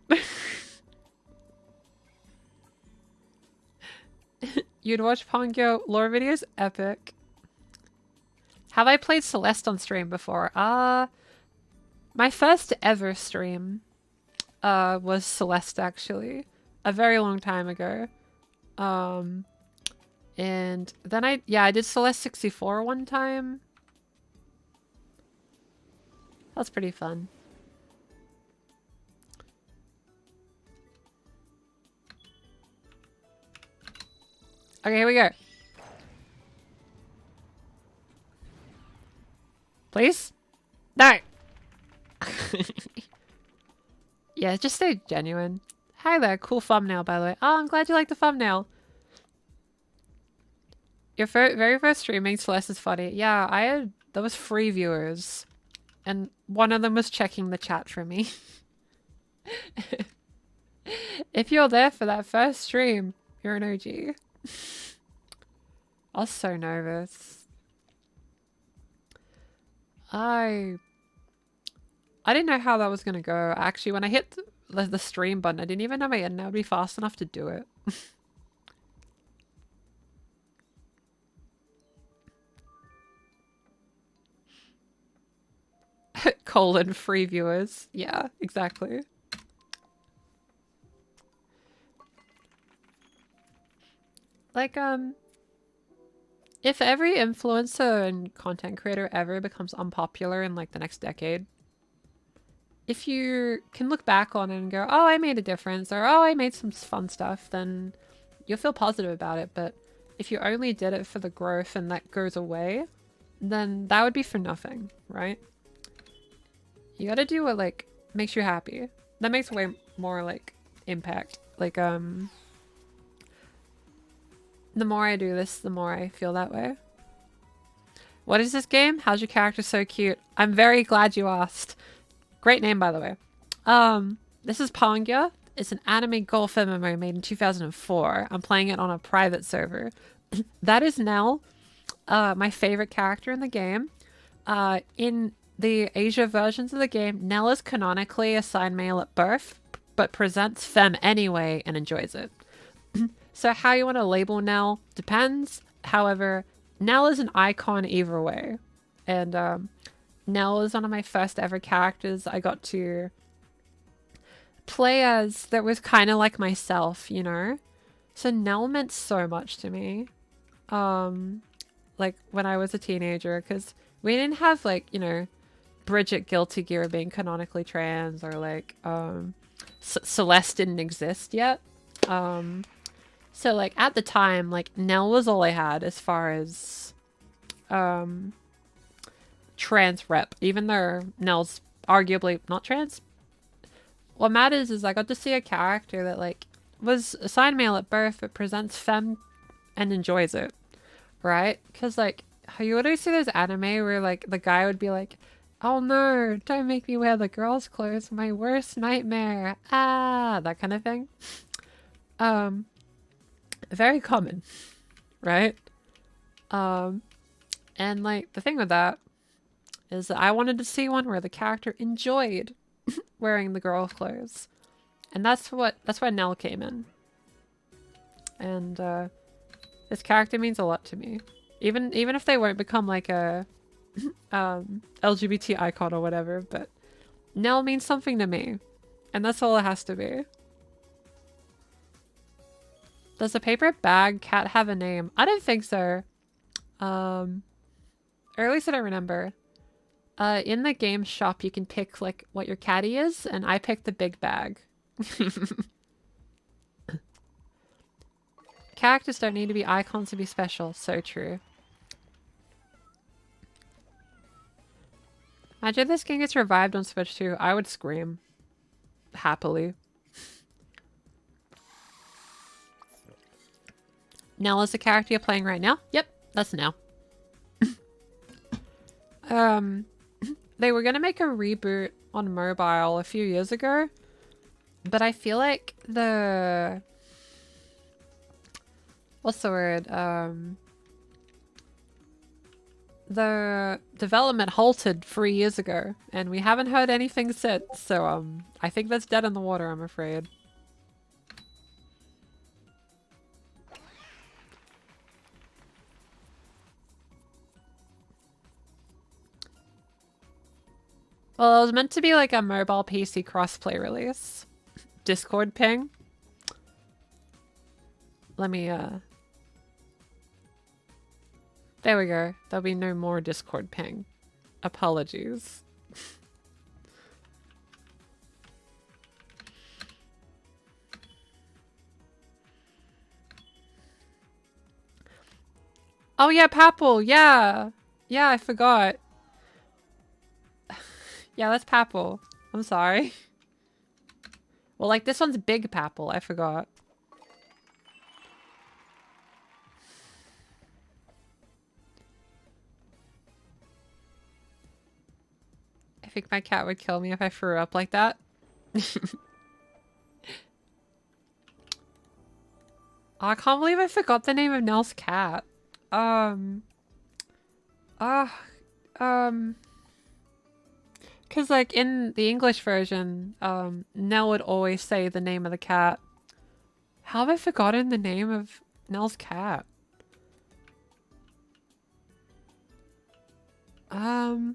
You'd watch Pangyo lore videos? Epic. Have I played Celeste on stream before? My first ever stream was Celeste, actually. A very long time ago. And then I did Celeste 64 one time. That's pretty fun. Okay, here we go. Please? No! Yeah, just stay genuine. Hi there, cool thumbnail, by the way. Oh, I'm glad you like the thumbnail. Your very first stream made Celeste is funny. Yeah, there was 3 viewers. And one of them was checking the chat for me. If you're there for that first stream, you're an OG. I was so nervous. I didn't know how that was gonna go. Actually, when I hit the stream button, I didn't even know my internet would be fast enough to do it. Free viewers. Yeah, exactly. Like, if every influencer and content creator ever becomes unpopular in like the next decade, if you can look back on it and go, oh, I made a difference, or oh, I made some fun stuff, then you'll feel positive about it. But if you only did it for the growth and that goes away, then that would be for nothing, right? You gotta do what like makes you happy. That makes way more like impact. Like The more I do this, the more I feel that way. What is this game? How's your character so cute? I'm very glad you asked. Great name, by the way. This is Pangya. It's an anime golf MMO made in 2004. I'm playing it on a private server. That is Nell, my favorite character in the game. In the Asia versions of the game, Nell is canonically assigned male at birth, but presents femme anyway and enjoys it. So how you want to label Nell depends. However, Nell is an icon either way. And Nell is one of my first ever characters I got to play as that was kind of like myself, you know? So Nell meant so much to me. Like when I was a teenager, because we didn't have like, you know, Bridget Guilty Gear being canonically trans, or like Celeste didn't exist yet. So like at the time, like Nell was all I had as far as trans rep, even though Nell's arguably not trans. What matters is I got to see a character that like was assigned male at birth but presents femme and enjoys it, right? Because like you always see this anime where like the guy would be like, oh no, don't make me wear the girl's clothes, my worst nightmare, that kind of thing. Very common, right? And like the thing with that is that I wanted to see one where the character enjoyed wearing the girl clothes, and that's where Nell came in. And this character means a lot to me, even if they won't become like a LGBT icon or whatever. But Nell means something to me, and that's all it has to be. Does the paper bag cat have a name? I don't think so. Or at least I don't remember. In the game shop, you can pick like what your catty is, and I picked the big bag. Characters don't need to be icons to be special. So true. Imagine this game gets revived on Switch too. I would scream. Happily. Nell is the character you're playing right now? Yep, that's Nell. They were gonna make a reboot on mobile a few years ago, but I feel like what's the word? The development halted 3 years ago, and we haven't heard anything since, so I think that's dead in the water, I'm afraid. Well, it was meant to be like a mobile PC crossplay release. Discord ping. Let me, there we go. There'll be no more Discord ping. Apologies. Oh yeah, Papple. Yeah. Yeah, I forgot. Yeah, that's Papple. I'm sorry. Well, like, this one's Big Papple. I forgot. I think my cat would kill me if I threw up like that. Oh, I can't believe I forgot the name of Nell's cat. Because, like, in the English version, Nell would always say the name of the cat. How have I forgotten the name of Nell's cat? I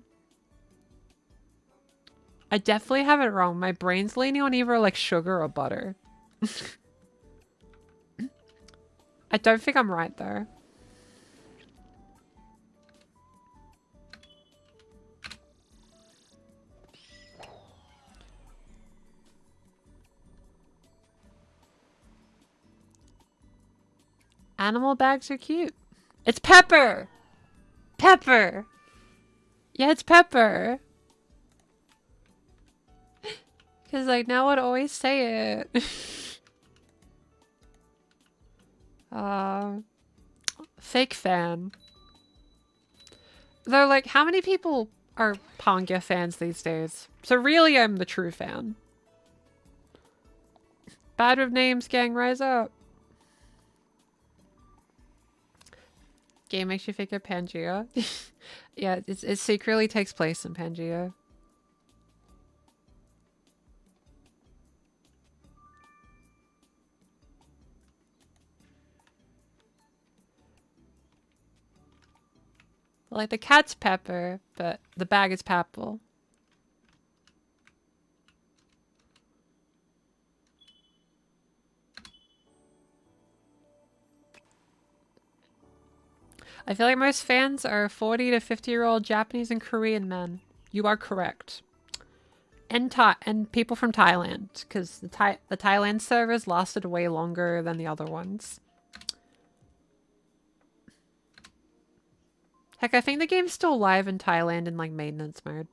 definitely have it wrong. My brain's leaning on either, like, sugar or butter. I don't think I'm right, though. Animal bags are cute. It's Pepper! Pepper! Yeah, it's Pepper. Because, like, Nell would always say it. Fake fan. Though, like, how many people are Pangya fans these days? So really, I'm the true fan. Bad with names, gang, rise up. Game makes you think of Pangea. Yeah, it secretly takes place in Pangea. Like, the cat's Pepper, but the bag is Papple. I feel like most fans are 40 to 50-year-old Japanese and Korean men. You are correct. And people from Thailand, because the Thailand servers lasted way longer than the other ones. Heck, I think the game's still live in Thailand in, like, maintenance mode.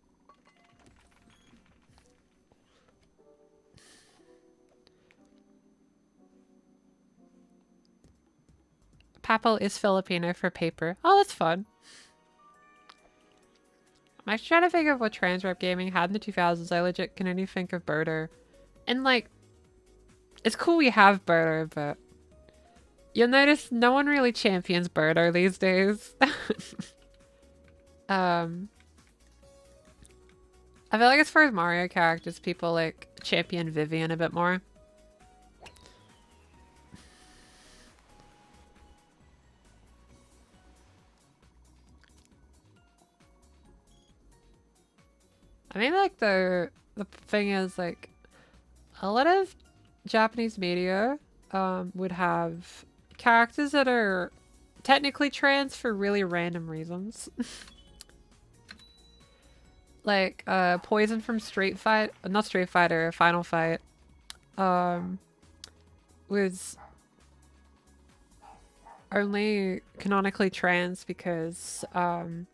Papel is Filipino for paper. Oh, that's fun. I'm actually trying to think of what trans rep gaming had in the 2000s. I legit can only think of Birder. And, like, it's cool we have Birder, but you'll notice no one really champions Birder these days. I feel like as far as Mario characters, people like champion Vivian a bit more. I mean, like the thing is, like, a lot of Japanese media would have characters that are technically trans for really random reasons. Like Poison from not Street Fighter, Final Fight was only canonically trans because I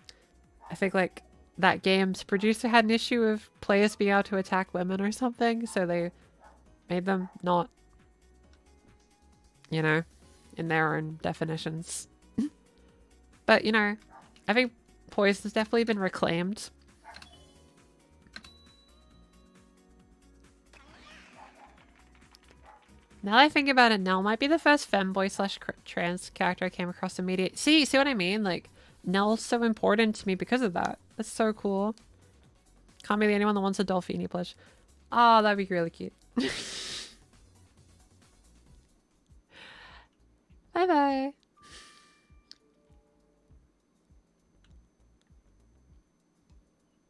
think like that game's producer had an issue with players being able to attack women or something, so they made them not, you know, in their own definitions. But, you know, I think Poison's definitely been reclaimed. Now that I think about it, Nell might be the first femboy slash trans character I came across immediately. See what I mean? Like, Nell's so important to me because of that. That's so cool. Can't be the only one that wants a Dolphini plush. Oh, that'd be really cute. Bye-bye.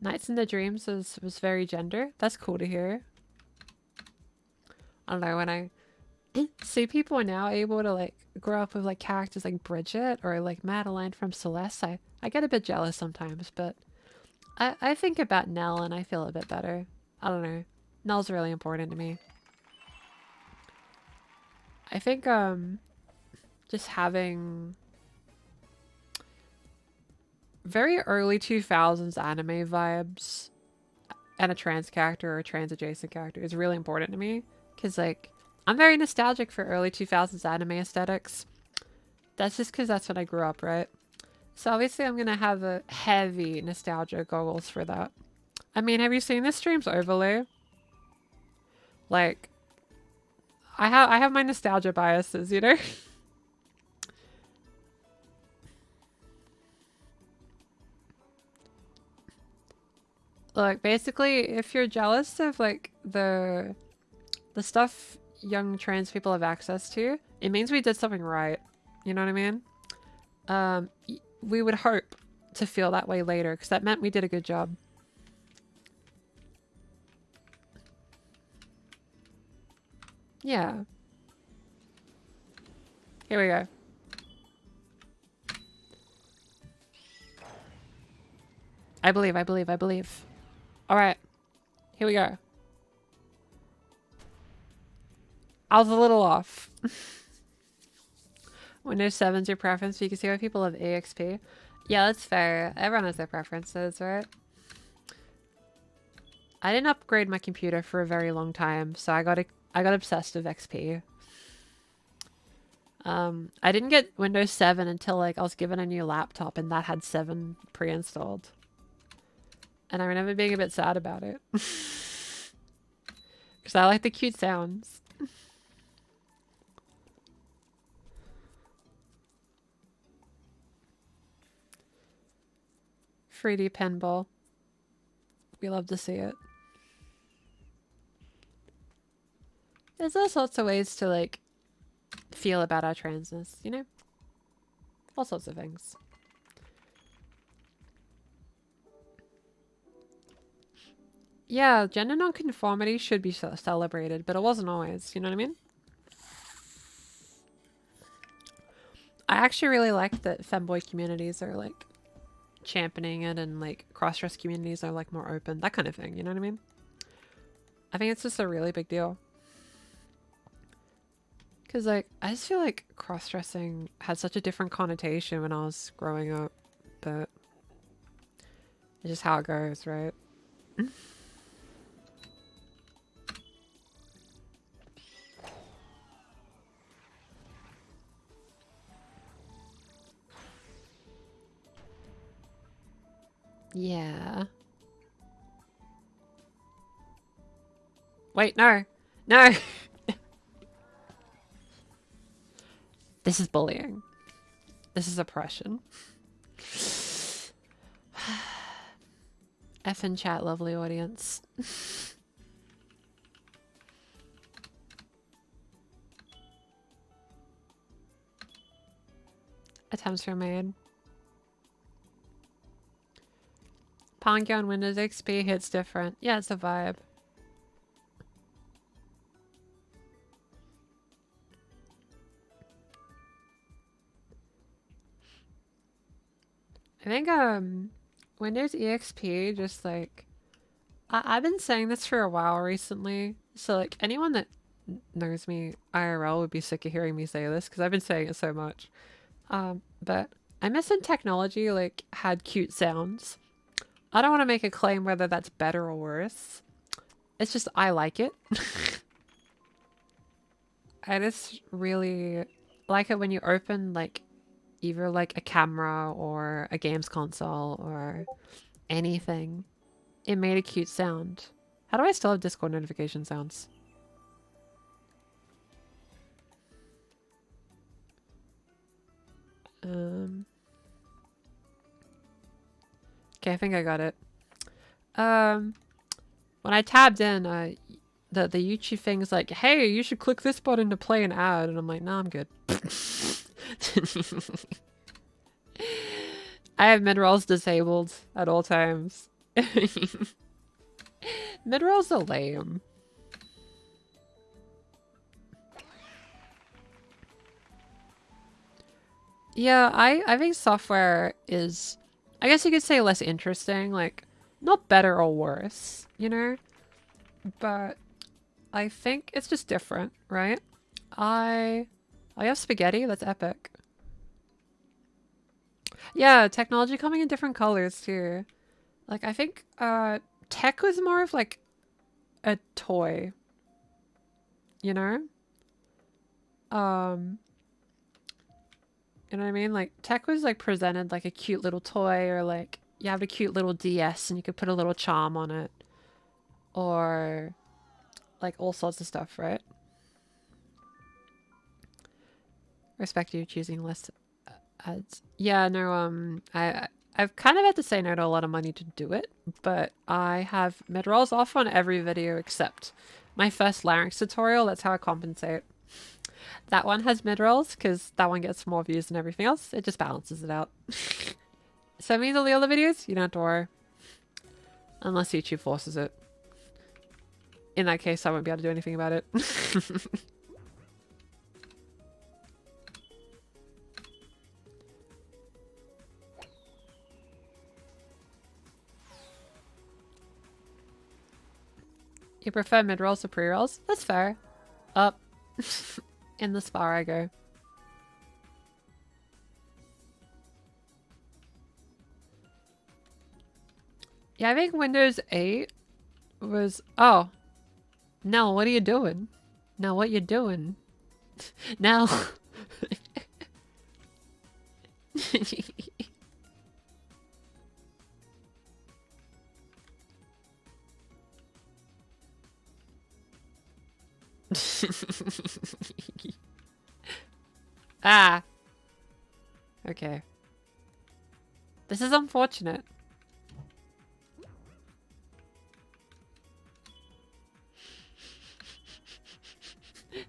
Nights in the Dreams was very gender. That's cool to hear. I don't know, when I see people now able to like grow up with like characters like Bridget or like Madeline from Celeste, I get a bit jealous sometimes, but I think about Nell and I feel a bit better. I don't know. Nell's really important to me. I think just having very early 2000s anime vibes and a trans character or a trans adjacent character is really important to me, because like I'm very nostalgic for early 2000s anime aesthetics. That's just because that's when I grew up, right? So obviously I'm gonna have a heavy nostalgia goggles for that. I mean, have you seen this stream's overlay? Like, I have my nostalgia biases, you know? Like, basically, if you're jealous of like the stuff young trans people have access to, it means we did something right. You know what I mean? We would hope to feel that way later, because that meant we did a good job. Yeah. Here we go. I believe. All right. Here we go. I was a little off. Windows 7's your preference, so you can see why people have EXP. Yeah, that's fair. Everyone has their preferences, right? I didn't upgrade my computer for a very long time, so I got obsessed with XP. I didn't get Windows 7 until like I was given a new laptop and that had 7 pre-installed. And I remember being a bit sad about it. Because I like the cute sounds. 3D pinball. We love to see it. There's all sorts of ways to like feel about our transness, you know? All sorts of things. Yeah, gender nonconformity should be celebrated, but it wasn't always, you know what I mean? I actually really like that femboy communities are like championing it and like cross-dress communities are like more open, that kind of thing, you know what I mean? I think it's just a really big deal. Because like, I just feel like cross-dressing had such a different connotation when I was growing up, but it's just how it goes, right? Yeah. Wait, no. No! This is bullying. This is oppression. F in chat, lovely audience. Attempts were made. Pangya on Windows XP hits different. Yeah, it's a vibe. I think Windows EXP just like I've been saying this for a while recently. So like anyone that knows me IRL would be sick of hearing me say this because I've been saying it so much. But I miss when technology like had cute sounds. I don't want to make a claim whether that's better or worse. It's just I like it. I just really like it when you open like either like a camera or a games console or anything. It made a cute sound. How do I still have Discord notification sounds? Okay, I think I got it. When I tabbed in, the YouTube thing's like, hey, you should click this button to play an ad. And I'm like, nah, I'm good. I have mid-rolls disabled at all times. Mid-rolls are lame. Yeah, I think software is, I guess you could say less interesting, like not better or worse, you know? But I think it's just different, right? I have spaghetti, that's epic. Yeah, technology coming in different colors too. Like I think tech was more of like a toy. You know? You know what I mean? Like tech was like presented like a cute little toy, or like you have a cute little DS and you could put a little charm on it. Or like all sorts of stuff, right? Respect you choosing less ads. Yeah, no, I've kind of had to say no to a lot of money to do it, but I have mid-rolls off on every video except my first larynx tutorial. That's how I compensate. That one has mid-rolls because that one gets more views than everything else. It just balances it out. So it means all the other videos, you don't have to worry. Unless YouTube forces it. In that case, I won't be able to do anything about it. You prefer mid-rolls to pre-rolls? That's fair. Up. In the spa I go. Yeah, I think Windows 8 was... Oh. Nell, what are you doing? Nell, what you doing? Nell, Ah. Okay. This is unfortunate.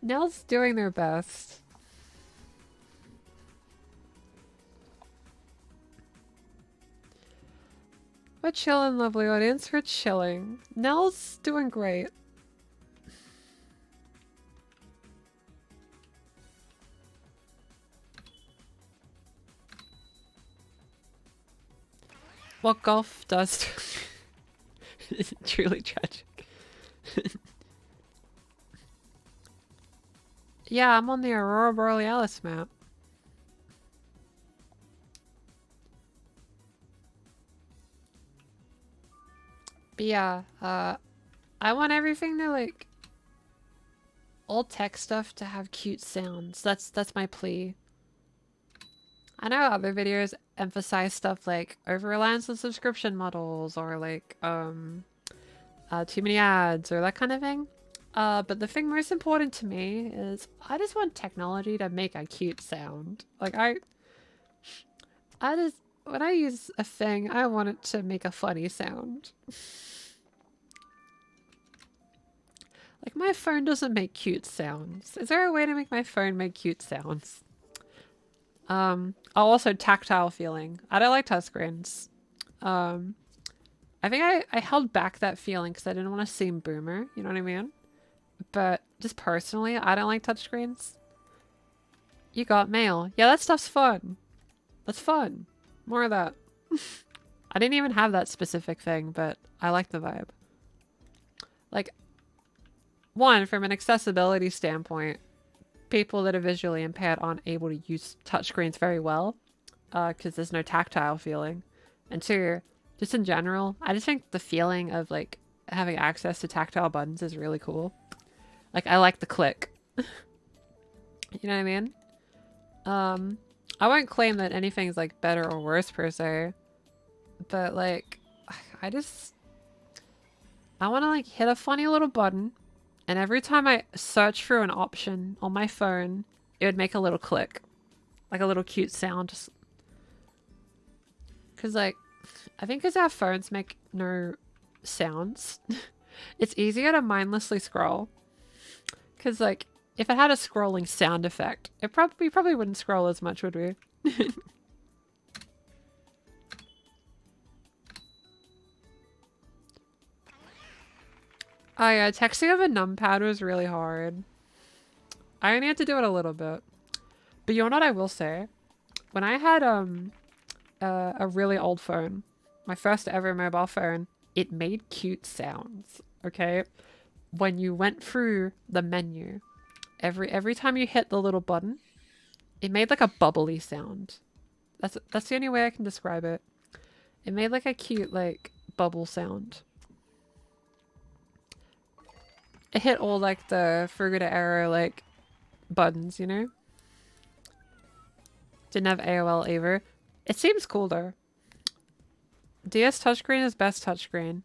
Nell's doing their best. We're chilling, lovely audience. We're chilling. Nell's doing great. What golf does is truly tragic. Yeah, I'm on the Aurora Borealis map. But yeah, I want everything to like all tech stuff to have cute sounds. That's my plea. I know other videos emphasize stuff like over-reliance on subscription models or like too many ads or that kind of thing. But the thing most important to me is I just want technology to make a cute sound. Like I just, when I use a thing, I want it to make a funny sound. Like my phone doesn't make cute sounds. Is there a way to make my phone make cute sounds? Also tactile feeling. I don't like touchscreens. I think I held back that feeling because I didn't want to seem boomer, you know what I mean? But just personally, I don't like touchscreens. You got mail. Yeah, that stuff's fun. That's fun. More of that. I didn't even have that specific thing, but I like the vibe. Like, one, from an accessibility standpoint, people that are visually impaired aren't able to use touchscreens very well because there's no tactile feeling. And two, just in general, I just think the feeling of like having access to tactile buttons is really cool. Like I like the click. You know what I mean? I won't claim that anything's like better or worse per se, but like I want to like hit a funny little button. And every time I search for an option on my phone, it would make a little click. Like a little cute sound. Just... Cause like, I think cause our phones make no sounds, it's easier to mindlessly scroll. Cause like, if it had a scrolling sound effect, we probably wouldn't scroll as much, would we? Oh yeah, texting of a numpad was really hard. I only had to do it a little bit. But you know what I will say? When I had a really old phone, my first ever mobile phone, it made cute sounds, okay? When you went through the menu, every time you hit the little button, it made like a bubbly sound. That's the only way I can describe it. It made like a cute like bubble sound. It hit all like the forget error like buttons, you know? Didn't have AOL either. It seems cool though. DS touchscreen is best touchscreen.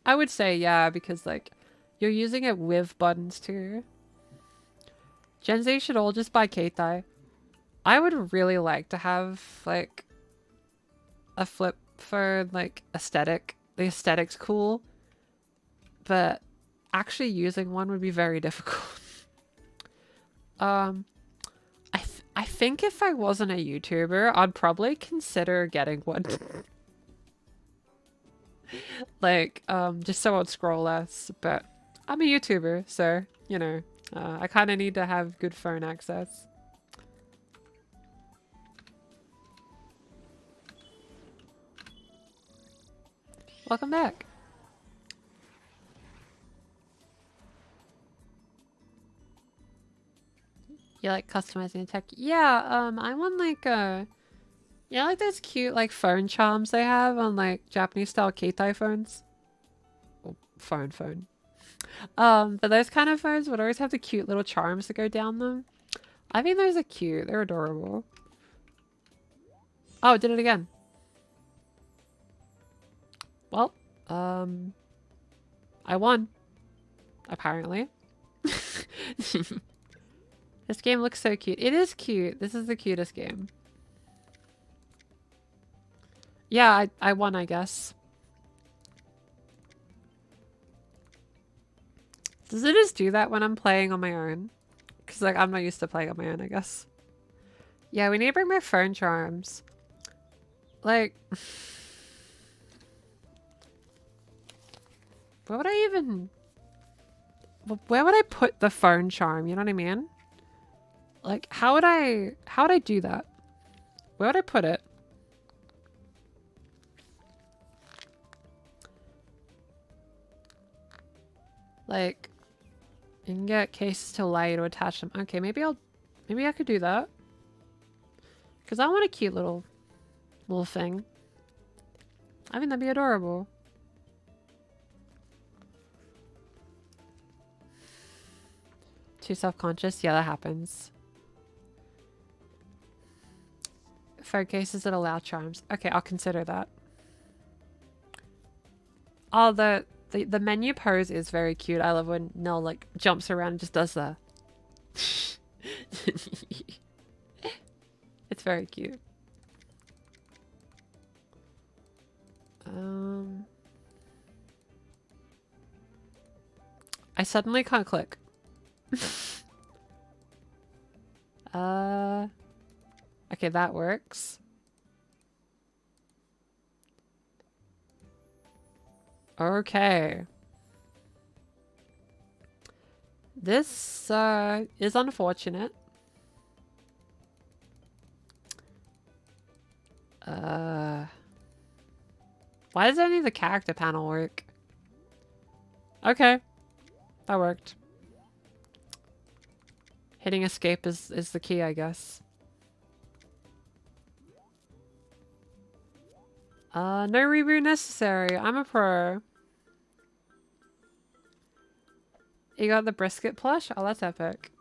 I would say yeah, because like you're using it with buttons too. Gen Z should all just buy Keitai. I would really like to have like a flip phone like aesthetic. The aesthetic's cool, but actually using one would be very difficult. I think if I wasn't a YouTuber, I'd probably consider getting one. Like, just so I'd scroll less, but I'm a YouTuber, so, you know, I kind of need to have good phone access. Welcome back. You like customizing the tech? Yeah, I want like yeah, like those cute like phone charms they have on like Japanese style Keitai phones. Oh, phone. But those kind of phones would always have the cute little charms that go down them. I think those are cute. They're adorable. Oh, it did it again. Well, I won. Apparently. This game looks so cute. It is cute. This is the cutest game. Yeah, I won, I guess. Does it just do that when I'm playing on my own? Because, like, I'm not used to playing on my own, I guess. Yeah, we need to bring more phone charms. Like... Where would I even... Where would I put the phone charm? You know what I mean? Like, how would I do that? Where would I put it? Like... You can get cases to allow you to attach them. Okay, maybe I could do that. Because I want a cute little thing. I think that'd be adorable. Too self-conscious? Yeah, that happens. Phone cases that allow charms. Okay, I'll consider that. Oh, the menu pose is very cute. I love when Nell like jumps around and just does that. It's very cute. I suddenly can't click. Okay, that works. Okay. This is unfortunate. Why does only the character panel work? Okay. That worked. Hitting escape is the key, I guess. No reboot necessary. I'm a pro. You got the brisket plush? Oh, that's epic.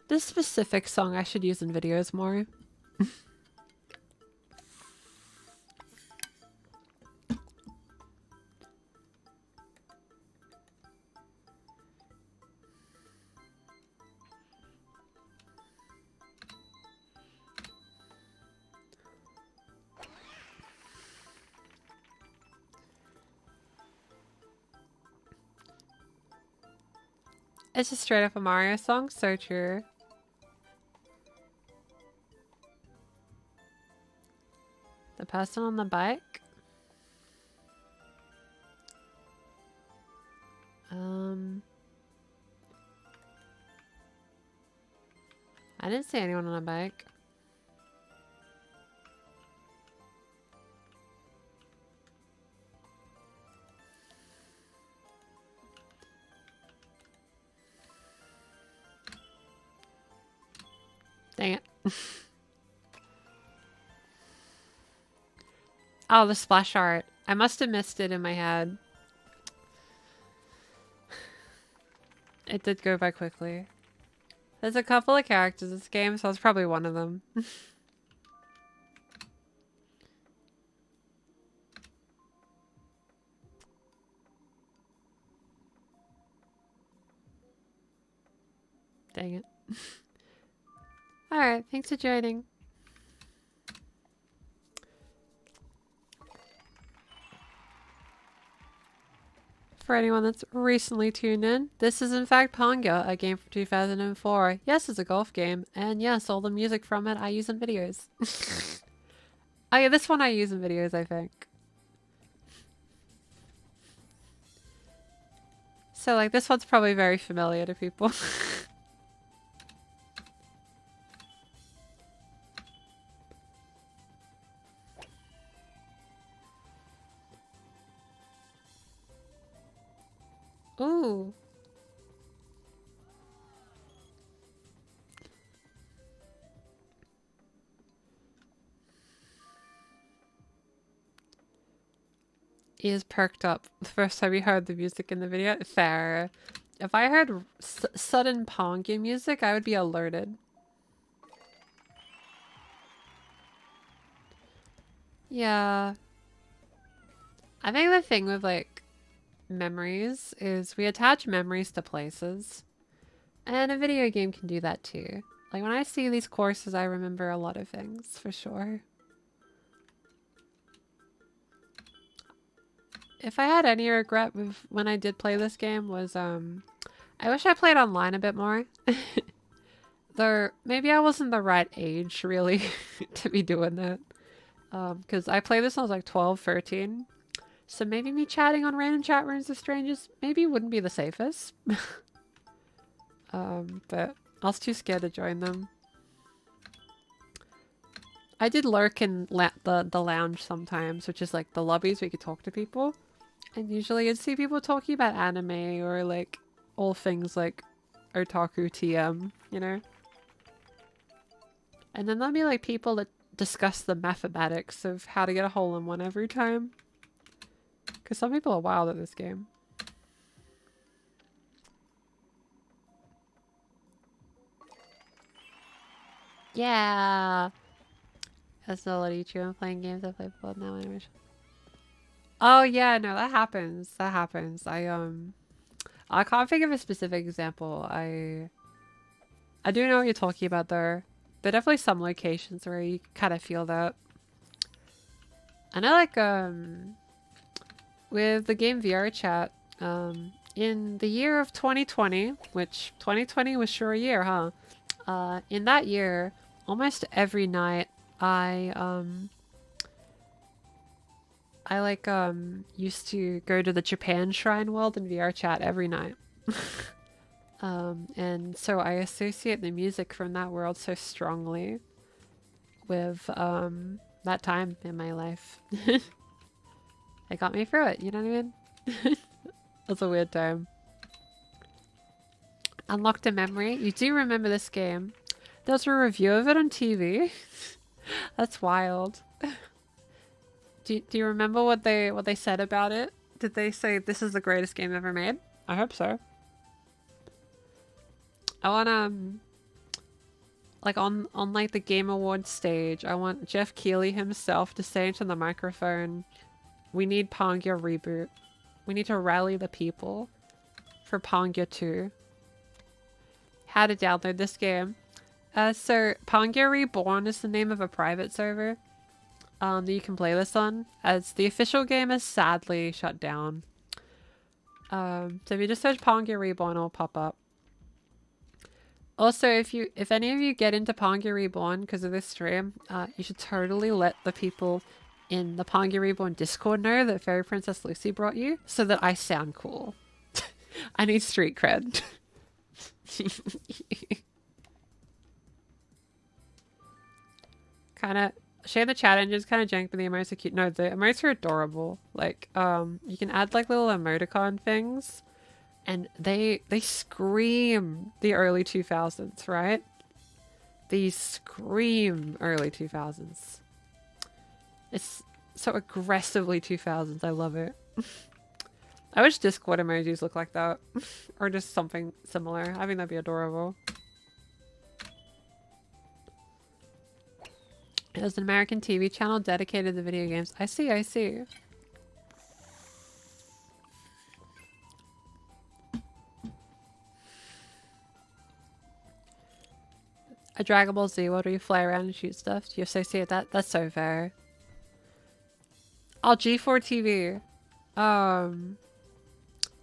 This specific song I should use in videos more. It's just straight up a Mario song, so true. The person on the bike? I didn't see anyone on a bike. Dang it. Oh, the splash art. I must have missed it in my head. It did go by quickly. There's a couple of characters in this game, so I was probably one of them. Dang it. Alright, thanks for joining. For anyone that's recently tuned in, this is in fact Pangya, a game from 2004. Yes, it's a golf game, and yes, all the music from it I use in videos. Oh yeah, this one I use in videos, I think. So like, this one's probably very familiar to people. Ooh. ears perked up the first time you heard the music in the video. Fair. If I heard sudden Pangya music, I would be alerted. Yeah. I think the thing with like memories is we attach memories to places. And a video game can do that too. Like when I see these courses, I remember a lot of things for sure. If I had any regret with when I did play this game was I wish I played online a bit more. Maybe I wasn't the right age really to be doing that. Because I played this when I was like 12, 13. So maybe me chatting on random chat rooms with strangers maybe wouldn't be the safest. But I was too scared to join them. I did lurk in the lounge sometimes, which is like the lobbies where you could talk to people. And usually you'd see people talking about anime or like all things like otaku TM, you know? And then there'll be like people that discuss the mathematics of how to get a hole in one every time. Because some people are wild at this game. Yeah! That's not what you. I'm playing games I play both now and oh yeah, no, that happens. That happens. I can't think of a specific example. I do know what you're talking about there. There are definitely some locations where you kind of feel that. And I like with the game VR chat, in the year of 2020, which 2020 was sure a year, huh? In that year, almost every night I used to go to the Japan Shrine World in VR chat every night. And so I associate the music from that world so strongly with that time in my life. It got me through it, you know what I mean? It was a weird time. Unlocked a memory. You do remember this game. There was a review of it on TV. That's wild. Do you remember what they said about it? Did they say this is the greatest game ever made? I hope so. I want like on like the Game Awards stage, I want Jeff Keighley himself to say into the microphone, "We need Pangya reboot. We need to rally the people for Pangya 2." How to download this game? So Pangya Reborn is the name of a private server that you can play this on, as the official game is sadly shut down. So if you just search Pangya Reborn, it'll pop up. Also, if any of you get into Pangya Reborn because of this stream, you should totally let the people in the Pangya Reborn Discord know that Fairy Princess Lucy brought you, so that I sound cool. I need street cred. Kind of share the chat engine's kind of jank, but the emotes are cute. No, the emotes are adorable. Like, you can add like little emoticon things, and they scream the early 2000s, right? These scream early 2000s. It's so aggressively 2000s. I love it. I wish Discord emojis look like that, or just something similar. I think that'd be adorable. It was an American TV channel dedicated to video games. I see, I see. A Dragon Ball Z world where you fly around and shoot stuff. Do you associate that? That's so fair. Oh, G4 TV.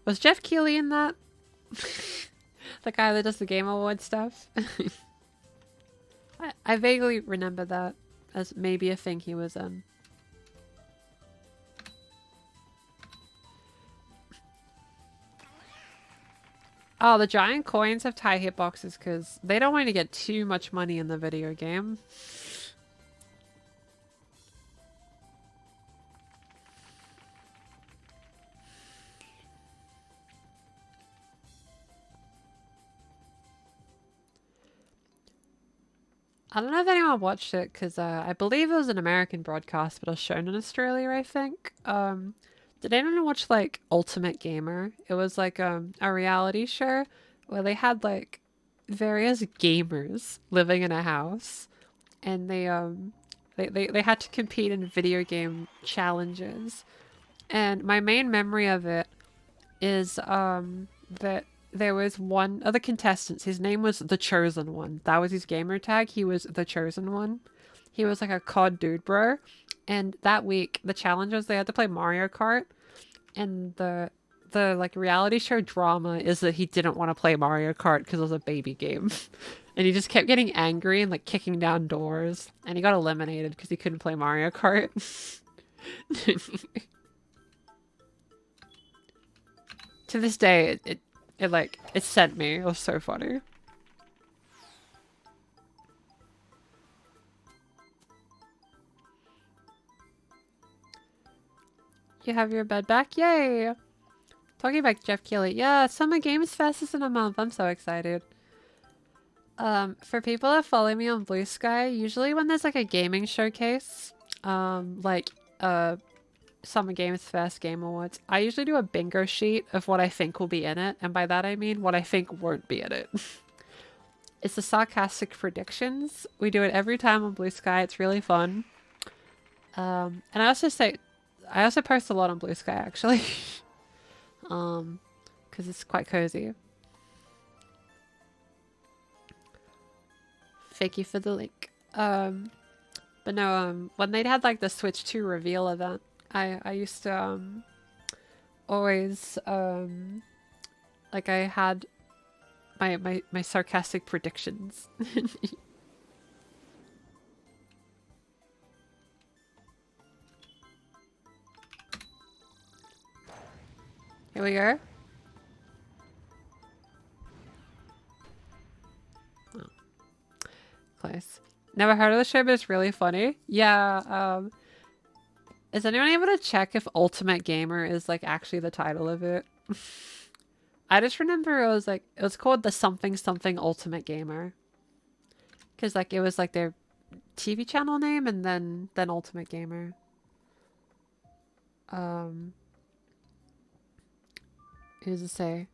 Was Jeff Keighley in that? The guy that does the Game Award stuff? I vaguely remember that as maybe a thing he was in. Oh, the giant coins have tie hitboxes because they don't want to get too much money in the video game. I don't know if anyone watched it because I believe it was an American broadcast, but it was shown in Australia, I think. Did anyone watch like Ultimate Gamer? It was like a reality show where they had like various gamers living in a house, and they had to compete in video game challenges. And my main memory of it is that there was one of the contestants. His name was the Chosen One. That was his gamer tag. He was the Chosen One. He was like a COD dude, bro. And that week, the challenge was they had to play Mario Kart, and the like reality show drama is that he didn't want to play Mario Kart because it was a baby game. And he just kept getting angry and like kicking down doors, and he got eliminated because he couldn't play Mario Kart. To this day, it sent me. It was so funny. You have your bed back? Yay! Talking about Jeff Keighley. Yeah, Summer Games Fest is in a month. I'm so excited. For people that follow me on Blue Sky, usually when there's like a gaming showcase, Summer Games Fest, Game Awards, I usually do a bingo sheet of what I think will be in it, and by that I mean what I think won't be in it. It's the sarcastic predictions. We do it every time on Blue Sky. It's really fun. And I also post a lot on Blue Sky actually, because it's quite cozy. Thank you for the link. But no, when they'd had like the Switch 2 reveal event, I used to always like I had my sarcastic predictions. Here we go. Oh. Close. Never heard of the show, but it's really funny. Yeah, is anyone able to check if Ultimate Gamer is like actually the title of it? I just remember it was called the something something Ultimate Gamer. Cause like it was like their TV channel name and then Ultimate Gamer. Who does it say?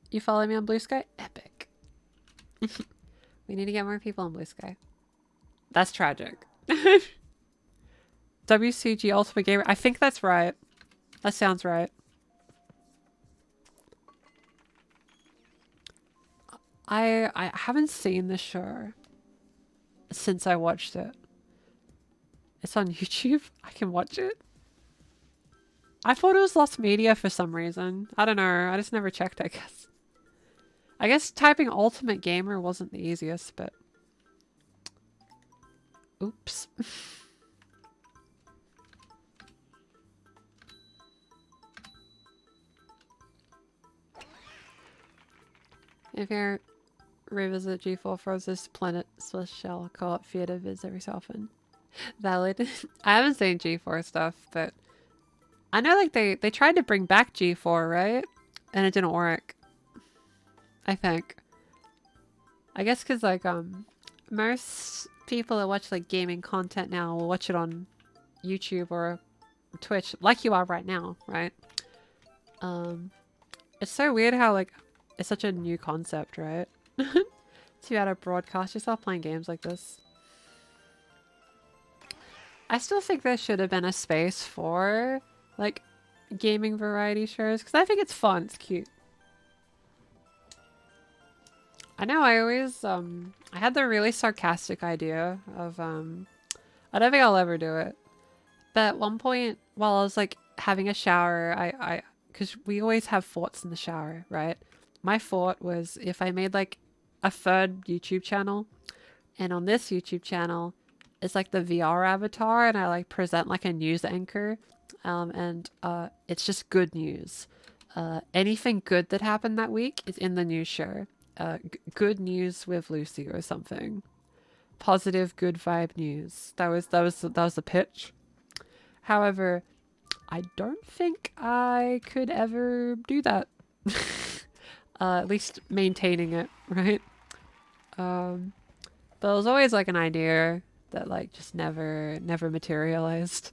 You follow me on Blue Sky? Epic. We need to get more people on Blue Sky. That's tragic. WCG Ultimate Gamer. I think that's right. That sounds right. I haven't seen the show since I watched it. It's on YouTube. I can watch it. I thought it was lost media for some reason. I don't know. I just never checked, I guess. I guess typing Ultimate Gamer wasn't the easiest, but... Oops. If you revisit G4 Froze's Planet Shell co-op theater vids every so often. Valid. I haven't seen G4 stuff, but I know like they tried to bring back G4, right? And it didn't work. I think. I guess because like most people that watch like gaming content now will watch it on YouTube or Twitch, like you are right now, right? It's so weird how like it's such a new concept, right? To be able to broadcast yourself playing games like this. I still think there should have been a space for like gaming variety shows because I think it's fun, it's cute. I know I always I had the really sarcastic idea of I don't think I'll ever do it. But at one point while I was like having a shower, I because we always have thoughts in the shower, right? My thought was if I made like a third YouTube channel, and on this YouTube channel it's like the VR avatar and I like present like a news anchor, and it's just good news. Anything good that happened that week is in the news show. Good news with Lucy or something. Positive good vibe news. That was the pitch. However, I don't think I could ever do that. At least maintaining it, right? But it was always like an idea that like just never materialized.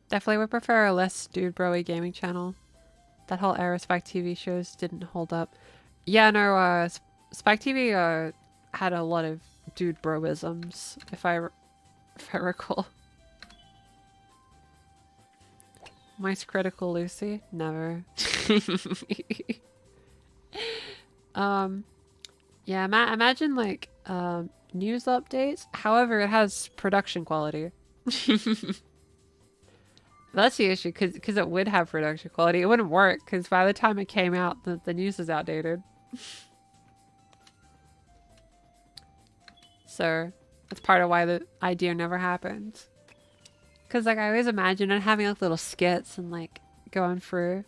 Definitely would prefer a less dude bro-y gaming channel. That whole era Spike TV shows didn't hold up. Yeah, no, Spike TV had a lot of dude broisms, if I recall. Most critical Lucy? Never. Yeah, imagine like news updates. However, it has production quality. That's the issue, because it would have production quality. It wouldn't work, because by the time it came out, the news is outdated. So, that's part of why the idea never happened. Because, like, I always imagine it having, like, little skits and, like, going through.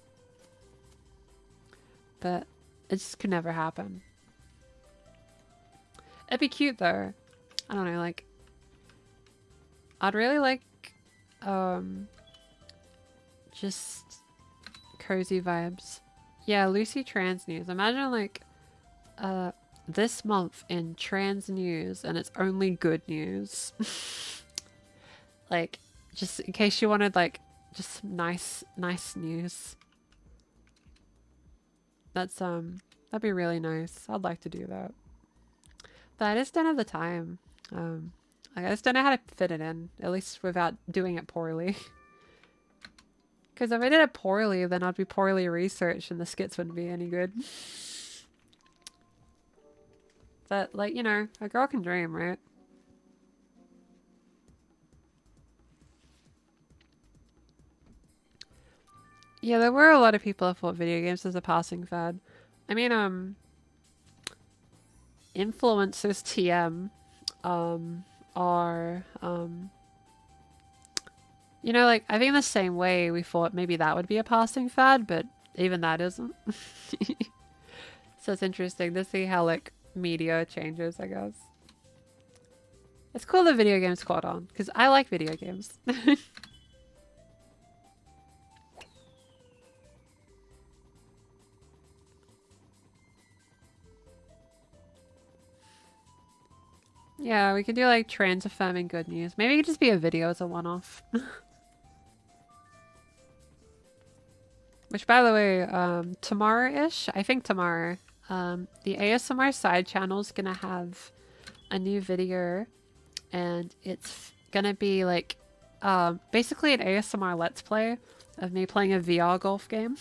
But it just could never happen. It'd be cute, though. I don't know, like... I'd really like... just cozy vibes. Yeah, Lucy trans news. Imagine like this month in trans news and it's only good news. Like just in case you wanted like just nice nice that's that'd be really nice. I'd like to do that. But I just don't have the time. I just don't know how to fit it in, at least without doing it poorly. Because if I did it poorly, then I'd be poorly researched and the skits wouldn't be any good. But, like, you know, a girl can dream, right? Yeah, there were a lot of people who thought video games was a passing fad. I mean, influencers TM, are, you know, like, I think the same way we thought maybe that would be a passing fad, but even that isn't. So it's interesting to see how, like, media changes, I guess. It's cool that video games caught on, because I like video games. Yeah, we could do, like, trans affirming good news. Maybe it could just be a video as a one-off. Which, by the way, tomorrow-ish, I think tomorrow, the ASMR side channel is gonna have a new video, and it's gonna be like, basically an ASMR Let's Play of me playing a VR golf game.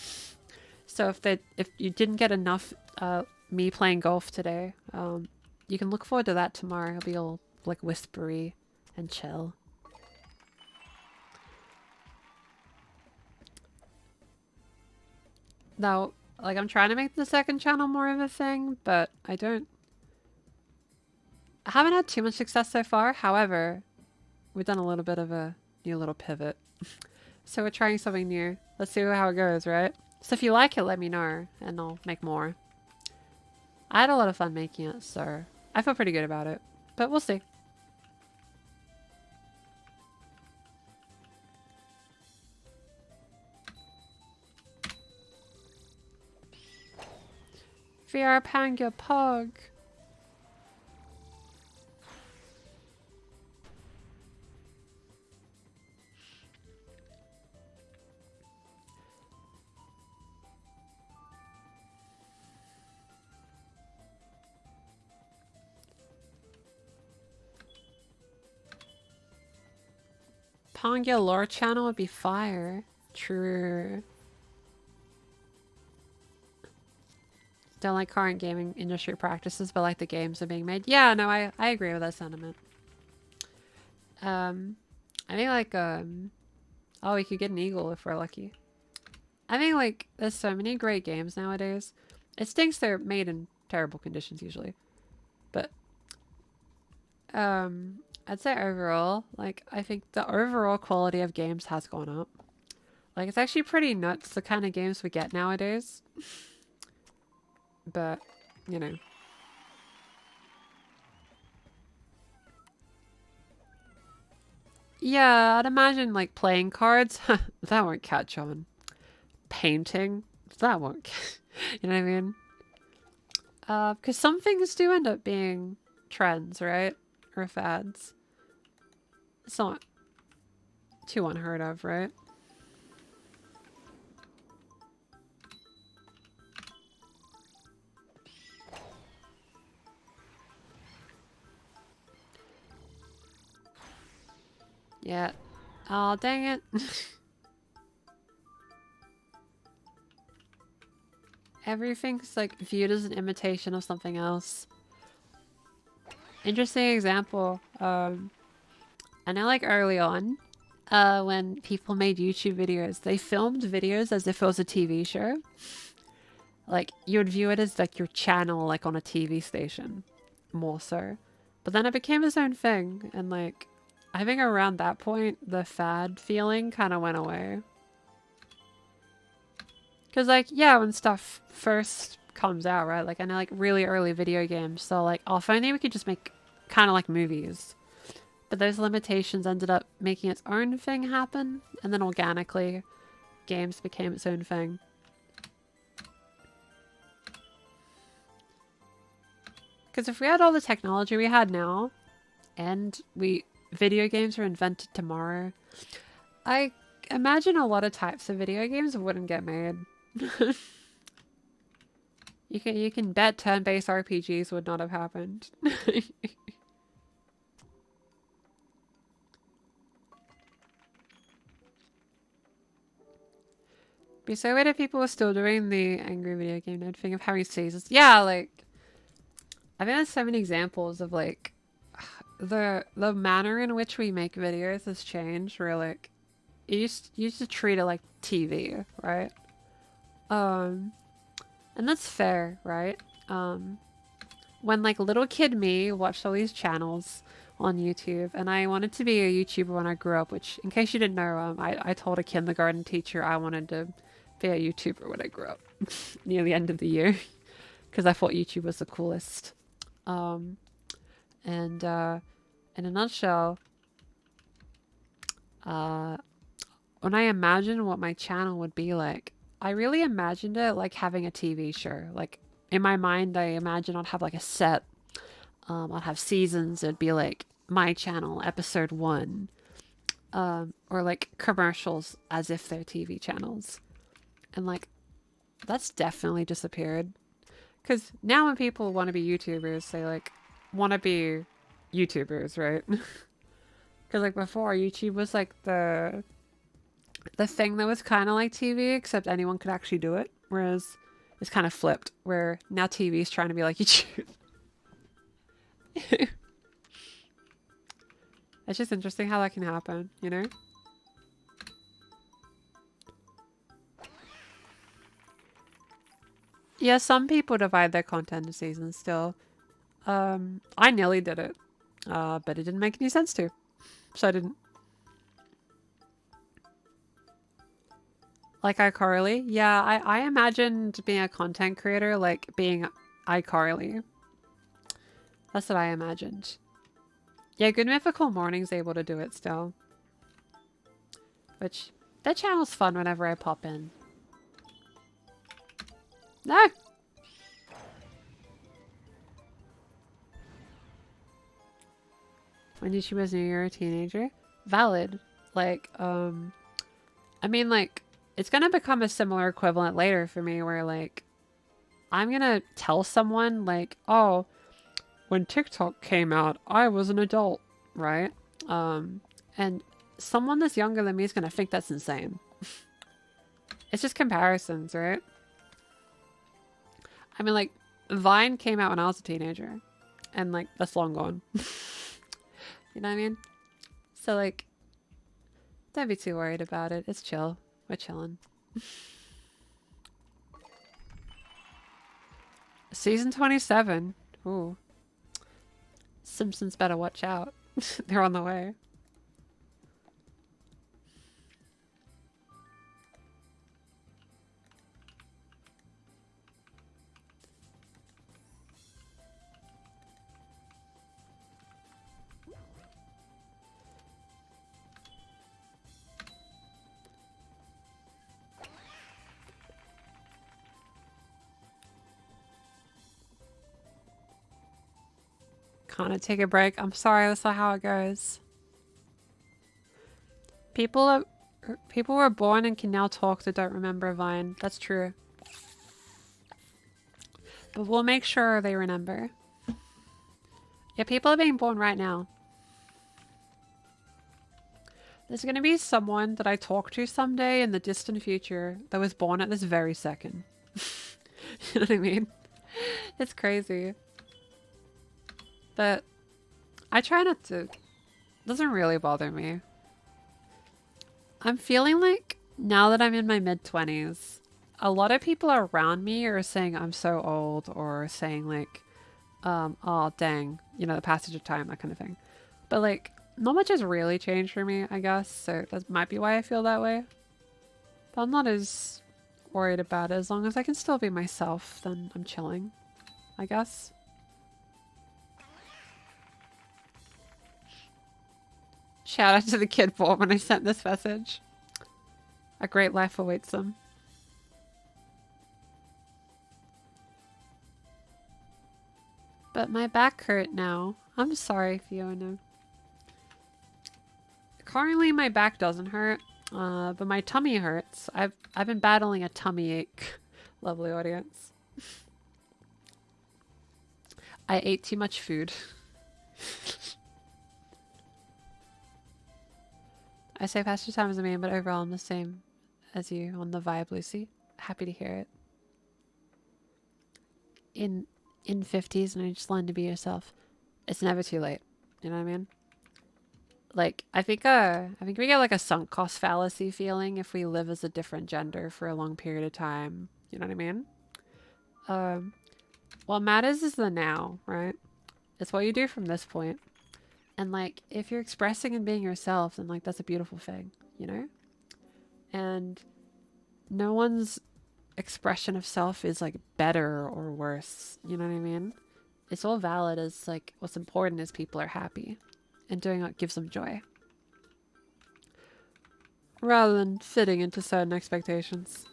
So if you didn't get enough me playing golf today, you can look forward to that tomorrow. It'll be all like whispery and chill. Now, like, I'm trying to make the second channel more of a thing, but I haven't had too much success so far. However, we've done a little bit of a new little pivot. So we're trying something new. Let's see how it goes, right? So if you like it, let me know, and I'll make more. I had a lot of fun making it, so I feel pretty good about it. But we'll see. VR Pangya Pug. Pangya lore channel would be fire. True. Don't like current gaming industry practices, but like the games are being made. Yeah, no, I agree with that sentiment. I think like, oh, we could get an eagle if we're lucky. I think like, there's so many great games nowadays. It stinks they're made in terrible conditions usually. But, I'd say overall, like, I think the overall quality of games has gone up. Like, it's actually pretty nuts the kind of games we get nowadays. But, you know. Yeah, I'd imagine, like, playing cards. That won't catch on. Painting. That won't you know what I mean? Because some things do end up being trends, right? Or fads. It's not too unheard of, right? Yeah. Oh, dang it. Everything's like viewed as an imitation of something else. Interesting example. I know like early on, when people made YouTube videos, they filmed videos as if it was a TV show. Like you would view it as like your channel, like on a TV station, more so. But then it became its own thing, and like I think around that point, the fad feeling kind of went away. Cause like yeah, when stuff first comes out, right? Like I know like really early video games, so like oh, if only we could just make kind of like movies. But those limitations ended up making its own thing happen, and then organically, games became its own thing. Because if we had all the technology we had now, and video games were invented tomorrow, I imagine a lot of types of video games wouldn't get made. You can bet turn-based RPGs would not have happened. Be so weird if people were still doing the angry video game nerd thing of having seasons. Yeah, like I think there's so many examples of like the manner in which we make videos has changed. Where like you used to treat it like TV, right? And that's fair, right? When like little kid me watched all these channels on YouTube, and I wanted to be a YouTuber when I grew up. Which, in case you didn't know, I told a kindergarten teacher I wanted to be a YouTuber when I grew up near the end of the year because I thought YouTube was the coolest. And in a nutshell, when I imagined what my channel would be like, I really imagined it like having a TV show. Like in my mind, I imagined I'd have like a set. I'd have seasons. It'd be like my channel, episode 1. Or like commercials as if they're TV channels. And like, that's definitely disappeared. Because now when people want to be YouTubers, they like want to be YouTubers, right? Because like before, YouTube was like the thing that was kind of like TV, except anyone could actually do it. Whereas it's kind of flipped, where now TV is trying to be like YouTube. It's just interesting how that can happen, you know? Yeah, some people divide their content into seasons still. I nearly did it, but it didn't make any sense to, so I didn't. Like iCarly? Yeah, I imagined being a content creator like being iCarly. That's what I imagined. Yeah, Good Mythical Morning's able to do it still. Which, that channel's fun whenever I pop in. No! When YouTubers knew you were a teenager? Valid. Like, I mean, like, it's gonna become a similar equivalent later for me where, like, I'm gonna tell someone, like, oh, when TikTok came out, I was an adult, right? And someone that's younger than me is gonna think that's insane. It's just comparisons, right? I mean, like, Vine came out when I was a teenager. And, like, that's long gone. You know what I mean? So, like, don't be too worried about it. It's chill. We're chilling. Season 27. Ooh. Simpsons better watch out. They're on the way. Kind of take a break. I'm sorry, that's not how it goes. People were born and can now talk that don't remember Vine. That's true. But we'll make sure they remember. Yeah, people are being born right now. There's gonna be someone that I talk to someday in the distant future that was born at this very second. You know what I mean? It's crazy. But I try not to. It doesn't really bother me. I'm feeling like now that I'm in my mid-20s, a lot of people around me are saying I'm so old or saying like, oh dang, you know, the passage of time, that kind of thing. But like, not much has really changed for me, I guess, so that might be why I feel that way. But I'm not as worried about it. As long as I can still be myself, then I'm chilling, I guess. Shout out to the kid born when I sent this message. A great life awaits them. But my back hurt now. I'm sorry, Fiona. Currently my back doesn't hurt, but my tummy hurts. I've been battling a tummy ache. Lovely audience. I ate too much food. I say Pastor Time is a man, but overall I'm the same as you on the vibe, Lucy. Happy to hear it. In 50s, and I just learned to be yourself. It's never too late. You know what I mean? Like, I think we get like a sunk cost fallacy feeling if we live as a different gender for a long period of time. You know what I mean? What matters is the now, right? It's what you do from this point. And like, if you're expressing and being yourself, then like, that's a beautiful thing, you know? And no one's expression of self is like better or worse. You know what I mean? It's all valid. As like, what's important is people are happy and doing what gives them joy, rather than fitting into certain expectations.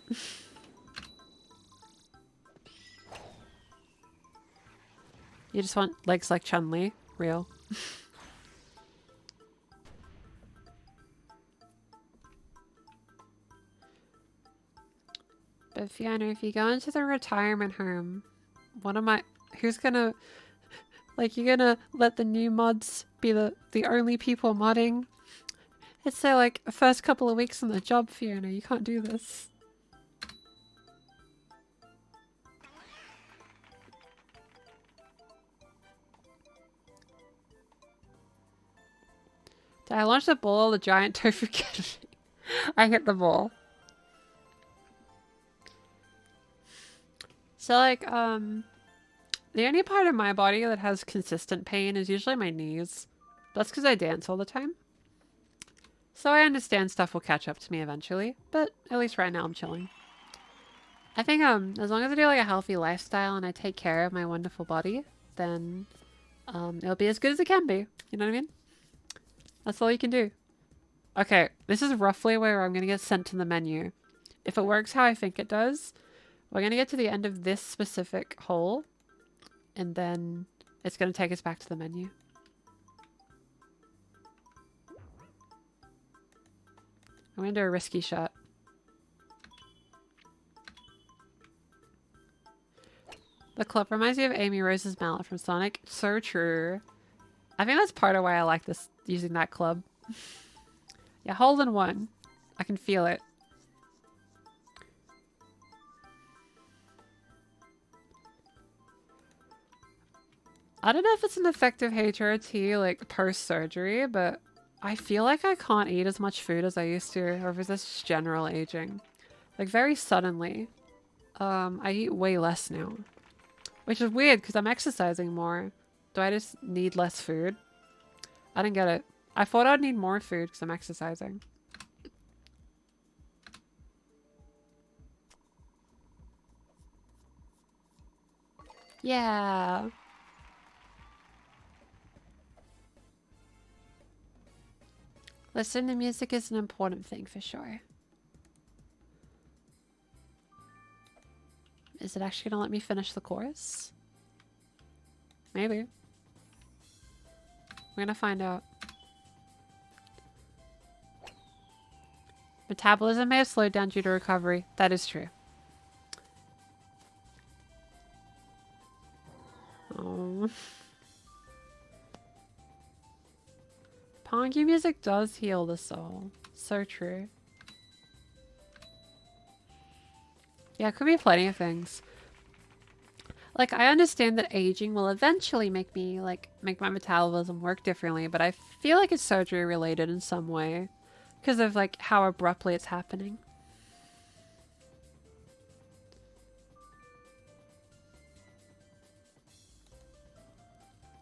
You just want legs like Chun-Li? Real. But Fiona, if you go into the retirement home, who's gonna, like, you're gonna let the new mods be the only people modding? It's their, like, first couple of weeks on the job, Fiona. You can't do this. Did I launch the ball or the giant tofu candy? I hit the ball. So, like, the only part of my body that has consistent pain is usually my knees. That's because I dance all the time. So I understand stuff will catch up to me eventually, but at least right now I'm chilling. I think, as long as I do, like, a healthy lifestyle and I take care of my wonderful body, then, it'll be as good as it can be. You know what I mean? That's all you can do. Okay, this is roughly where I'm gonna get sent to the menu. If it works how I think it does, we're gonna get to the end of this specific hole, and then it's gonna take us back to the menu. I'm gonna do a risky shot. The club reminds me of Amy Rose's mallet from Sonic. So true. I think that's part of why I like this, using that club. Yeah, hole in one. I can feel it. I don't know if it's an effective HRT, like, post-surgery, but I feel like I can't eat as much food as I used to, or if it's just general aging. Like, very suddenly. I eat way less now. Which is weird, because I'm exercising more. Do I just need less food? I didn't get it. I thought I'd need more food, because I'm exercising. Yeah. Listen to music is an important thing for sure. Is it actually gonna let me finish the chorus? Maybe. We're gonna find out. Metabolism may have slowed down due to recovery. That is true. Oh. Pangya music does heal the soul. So true. Yeah, it could be plenty of things. Like, I understand that aging will eventually make me, like, make my metabolism work differently, but I feel like it's surgery related in some way. Because of, like, how abruptly it's happening.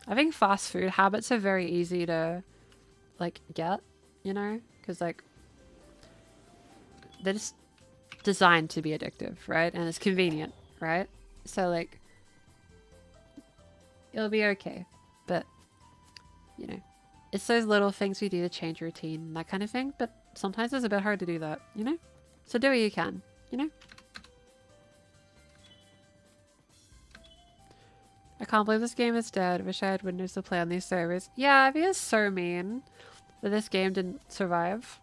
I think fast food habits are very easy to, like, get, you know? Because, like, they're just designed to be addictive, right? And it's convenient, right? So, like, it'll be okay. But, you know, it's those little things we do to change routine and that kind of thing. But sometimes it's a bit hard to do that, you know? So do what you can, you know? I can't believe this game is dead. Wish I had Windows to play on these servers. Yeah, I think it's so mean that this game didn't survive.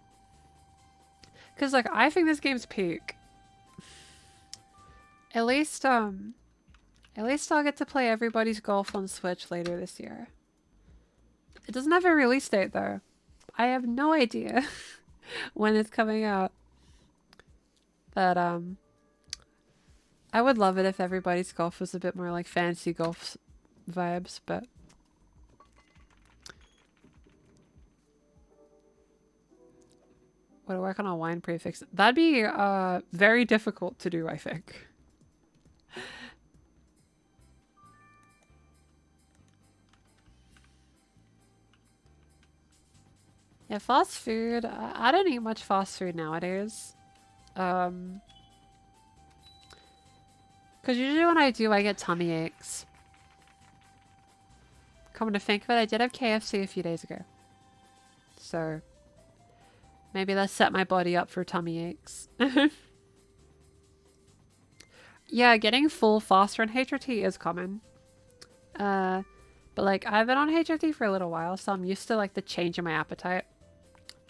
Because, like, I think this game's peak. At least I'll get to play Everybody's Golf on Switch later this year. It doesn't have a release date, though. I have no idea when it's coming out. But, I would love it if Everybody's Golf was a bit more like fantasy golf vibes, but... Would I work on a wine prefix? That'd be, very difficult to do, I think. Yeah, fast food. I don't eat much fast food nowadays. Because usually when I do, I get tummy aches. Come to think of it, I did have KFC a few days ago. So, maybe that set my body up for tummy aches. Yeah, getting full faster on HRT is common. But like, I've been on HRT for a little while, so I'm used to like the change in my appetite.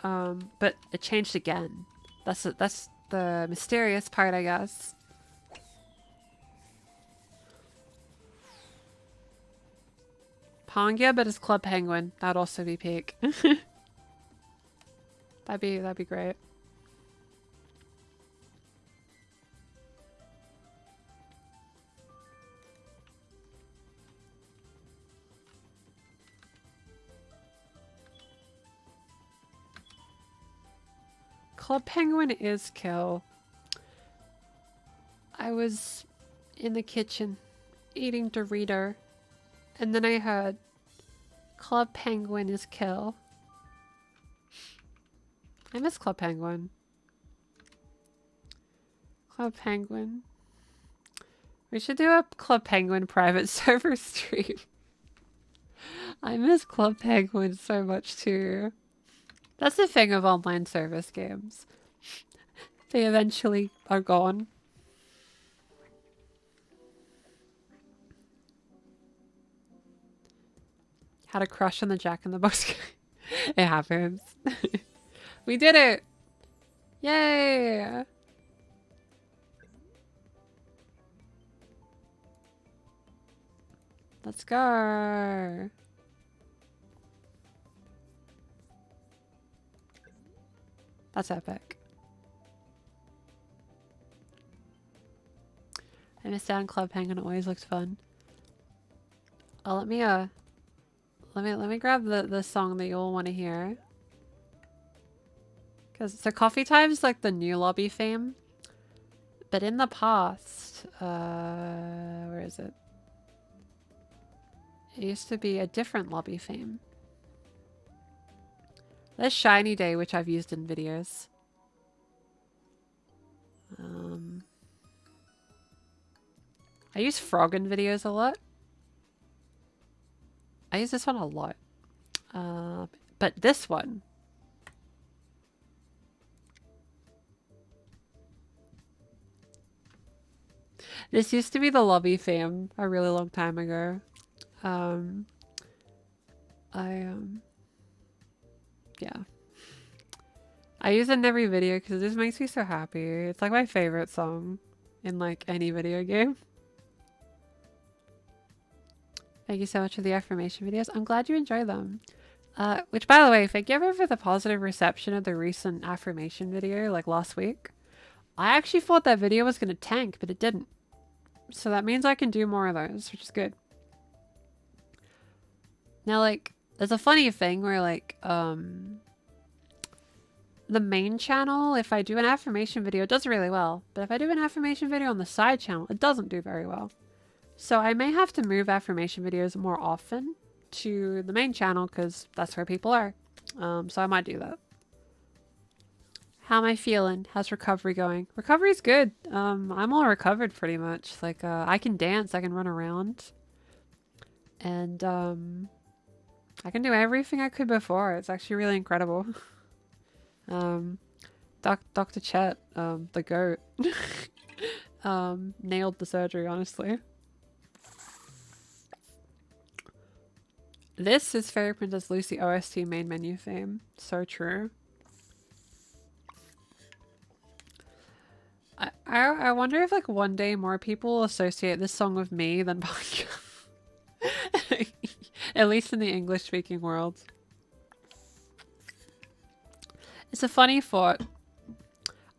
But it changed again. That's the mysterious part, I guess. Pangya, but it's Club Penguin. That'd also be peak. That'd be great. Club Penguin is kill. I was in the kitchen eating Dorito, and then I heard Club Penguin is kill. I miss Club Penguin. Club Penguin. We should do a Club Penguin private server stream. I miss Club Penguin so much too. That's the thing of online service games. They eventually are gone. Had a crush on the Jack in the Box. It happens. We did it! Yay! Let's go! That's epic. I missed out on Club Penguin. It always looks fun. Oh, let me grab the song that you'll want to hear. Because so Coffee Time's like the new lobby theme, but in the past, where is it? It used to be a different lobby theme. There's Shiny Day, which I've used in videos. I use Frog in videos a lot. I use this one a lot. But this one. This used to be the lobby theme a really long time ago. Yeah. I use it in every video because it just makes me so happy. It's like my favorite song in like any video game. Thank you so much for the affirmation videos. I'm glad you enjoy them. Which, by the way, thank you ever for the positive reception of the recent affirmation video, like last week. I actually thought that video was going to tank, but it didn't. So that means I can do more of those, which is good. Now, like, there's a funny thing where, like, the main channel, if I do an affirmation video, it does really well. But if I do an affirmation video on the side channel, it doesn't do very well. So I may have to move affirmation videos more often to the main channel because that's where people are. So I might do that. How am I feeling? How's recovery going? Recovery's good. I'm all recovered pretty much. Like, I can dance, I can run around. And, I can do everything I could before. It's actually really incredible. Dr. Chet, the goat, nailed the surgery, honestly. This is Fairy Princess Lucy OST main menu theme. So true. I wonder if like one day more people will associate this song with me than Pangya. At least in the English speaking world. It's a funny thought.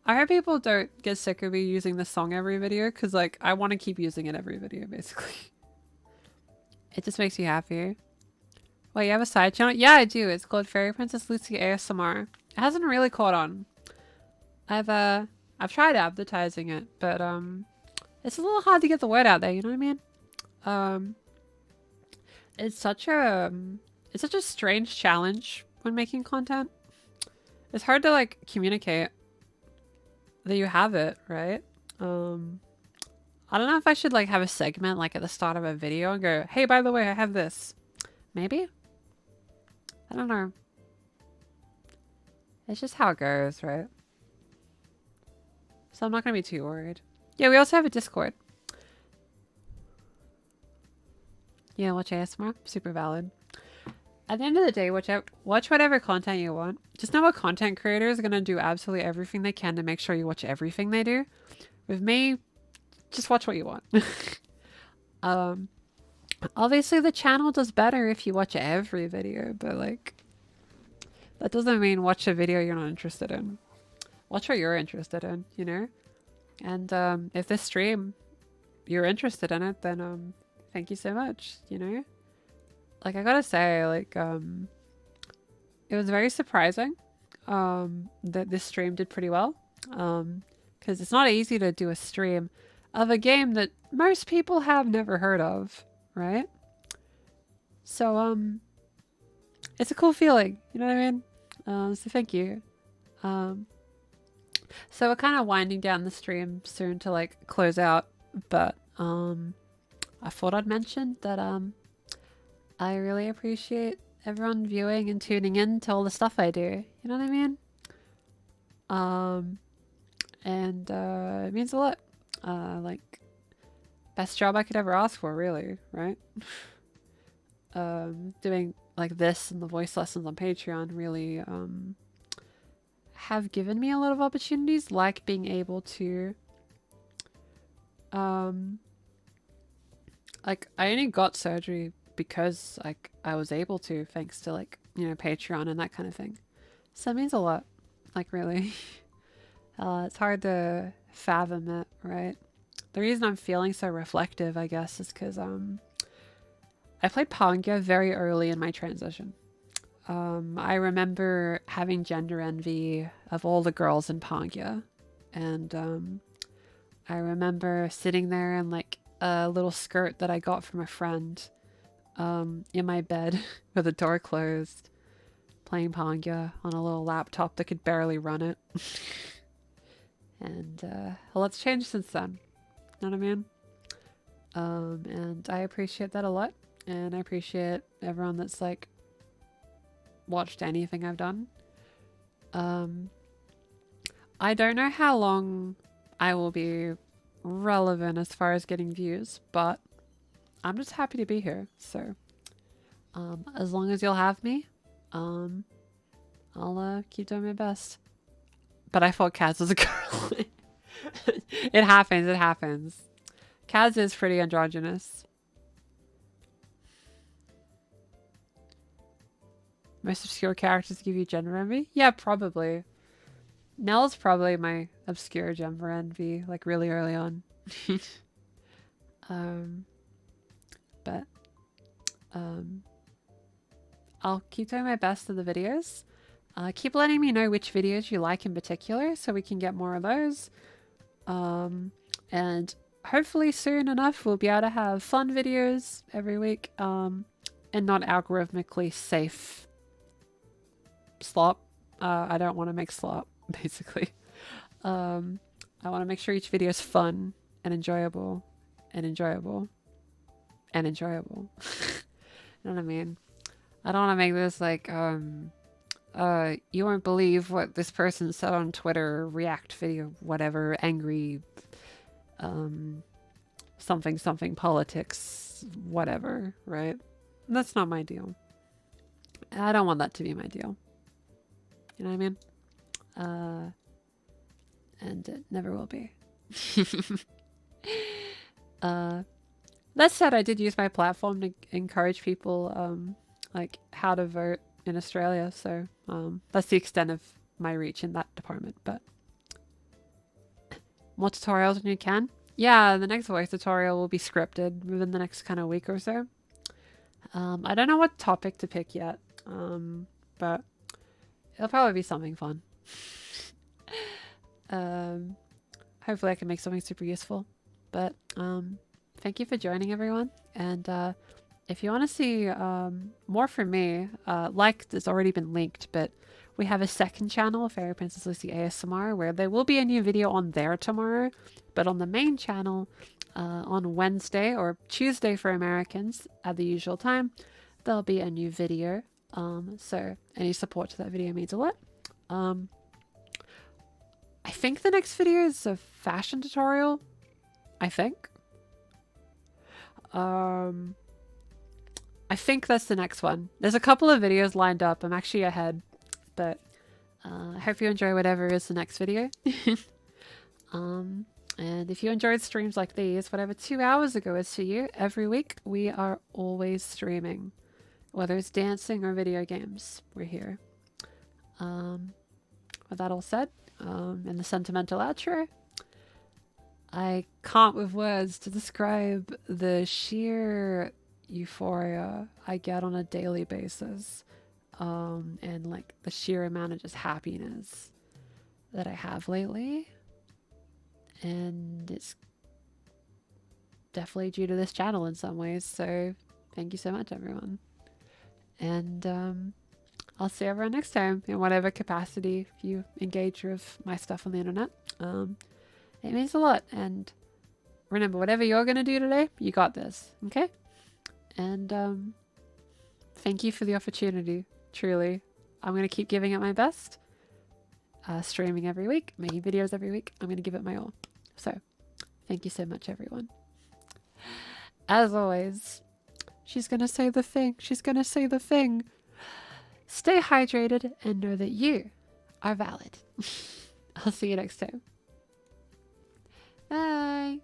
I hope people don't get sick of me using this song every video because like I want to keep using it every video basically. It just makes me happy. Wait, you have a side channel? Yeah, I do. It's called Fairy Princess Lucy ASMR. It hasn't really caught on. I've tried advertising it, but it's a little hard to get the word out there, you know what I mean? It's such a strange challenge when making content. It's hard to like communicate that you have it, right? I don't know if I should like have a segment like at the start of a video and go, hey, by the way, I have this. Maybe? I don't know. It's just how it goes, right? So I'm not going to be too worried. Yeah, we also have a Discord. Yeah, watch ASMR. Super valid. At the end of the day, watch whatever content you want. Just know what content creators are going to do absolutely everything they can to make sure you watch everything they do. With me, just watch what you want. Obviously the channel does better if you watch every video, but like, that doesn't mean watch a video you're not interested in. Watch what you're interested in, you know? And if this stream, you're interested in it, then thank you so much, you know? Like, I gotta say, like, it was very surprising that this stream did pretty well. Because it's not easy to do a stream of a game that most people have never heard of, right? So, it's a cool feeling, you know what I mean? So thank you. So we're kind of winding down the stream soon to like close out, but I thought I'd mention that I really appreciate everyone viewing and tuning in to all the stuff I do. You know what I mean? And it means a lot. Like, best job I could ever ask for, really, right? Doing like this and the voice lessons on Patreon really have given me a lot of opportunities, like being able to like, I only got surgery because like I was able to, thanks to like, you know, Patreon and that kind of thing. So it means a lot, like, really. It's hard to fathom it, right? The reason I'm feeling so reflective, I guess, is because I played Pangya very early in my transition. I remember having gender envy of all the girls in Pangya, and I remember sitting there in like a little skirt that I got from a friend in my bed with the door closed, playing Pangya on a little laptop that could barely run it. And a lot's changed since then. Know what I mean? And I appreciate that a lot, and I appreciate everyone that's like watched anything I've done. I don't know how long I will be relevant as far as getting views, but I'm just happy to be here. So as long as you'll have me, I'll keep doing my best. But I thought Kaz was a girl. It happens, it happens. Kaz is pretty androgynous. Most obscure characters give you gender envy? Yeah, probably. Nell's probably my obscure gender envy, like really early on. um, but I'll keep doing my best in the videos. Keep letting me know which videos you like in particular so we can get more of those. And hopefully soon enough we'll be able to have fun videos every week and not algorithmically safe slop. I don't want to make slop, basically. I want to make sure each video is fun and enjoyable and enjoyable and enjoyable. You know what I mean? I don't want to make this like, you won't believe what this person said on Twitter, react video, whatever, angry, something, something, politics, whatever, right? That's not my deal. I don't want that to be my deal. You know what I mean? And it never will be. That said, I did use my platform to encourage people, like how to vote in Australia. So that's the extent of my reach in that department. But more tutorials when you can. Yeah, the next voice tutorial will be scripted within the next kind of week or so. I don't know what topic to pick yet, but it'll probably be something fun. Hopefully I can make something super useful. But thank you for joining, everyone. And if you want to see more from me, like it's already been linked, but we have a second channel, Fairy Princess Lucy ASMR, where there will be a new video on there tomorrow. But on the main channel, on Wednesday or Tuesday for Americans at the usual time, there'll be a new video. So any support to that video means a lot. I think the next video is a fashion tutorial. I think. I think that's the next one. There's a couple of videos lined up. I'm actually ahead, but I hope you enjoy whatever is the next video. And if you enjoyed streams like these, whatever 2 hours ago is to you, every week we are always streaming. Whether it's dancing or video games, we're here. With that all said, in the sentimental outro, I can't with words to describe the sheer euphoria I get on a daily basis, and like the sheer amount of just happiness that I have lately. And it's definitely due to this channel in some ways, so thank you so much, everyone. And I'll see everyone next time in whatever capacity you engage with my stuff on the internet. It means a lot, and remember, whatever you're gonna do today, you got this, okay? And thank you for the opportunity, truly. I'm gonna keep giving it my best. Streaming every week, making videos every week. I'm gonna give it my all. So, thank you so much, everyone. As always, she's gonna say the thing. She's gonna say the thing. Stay hydrated and know that you are valid. I'll see you next time. Bye.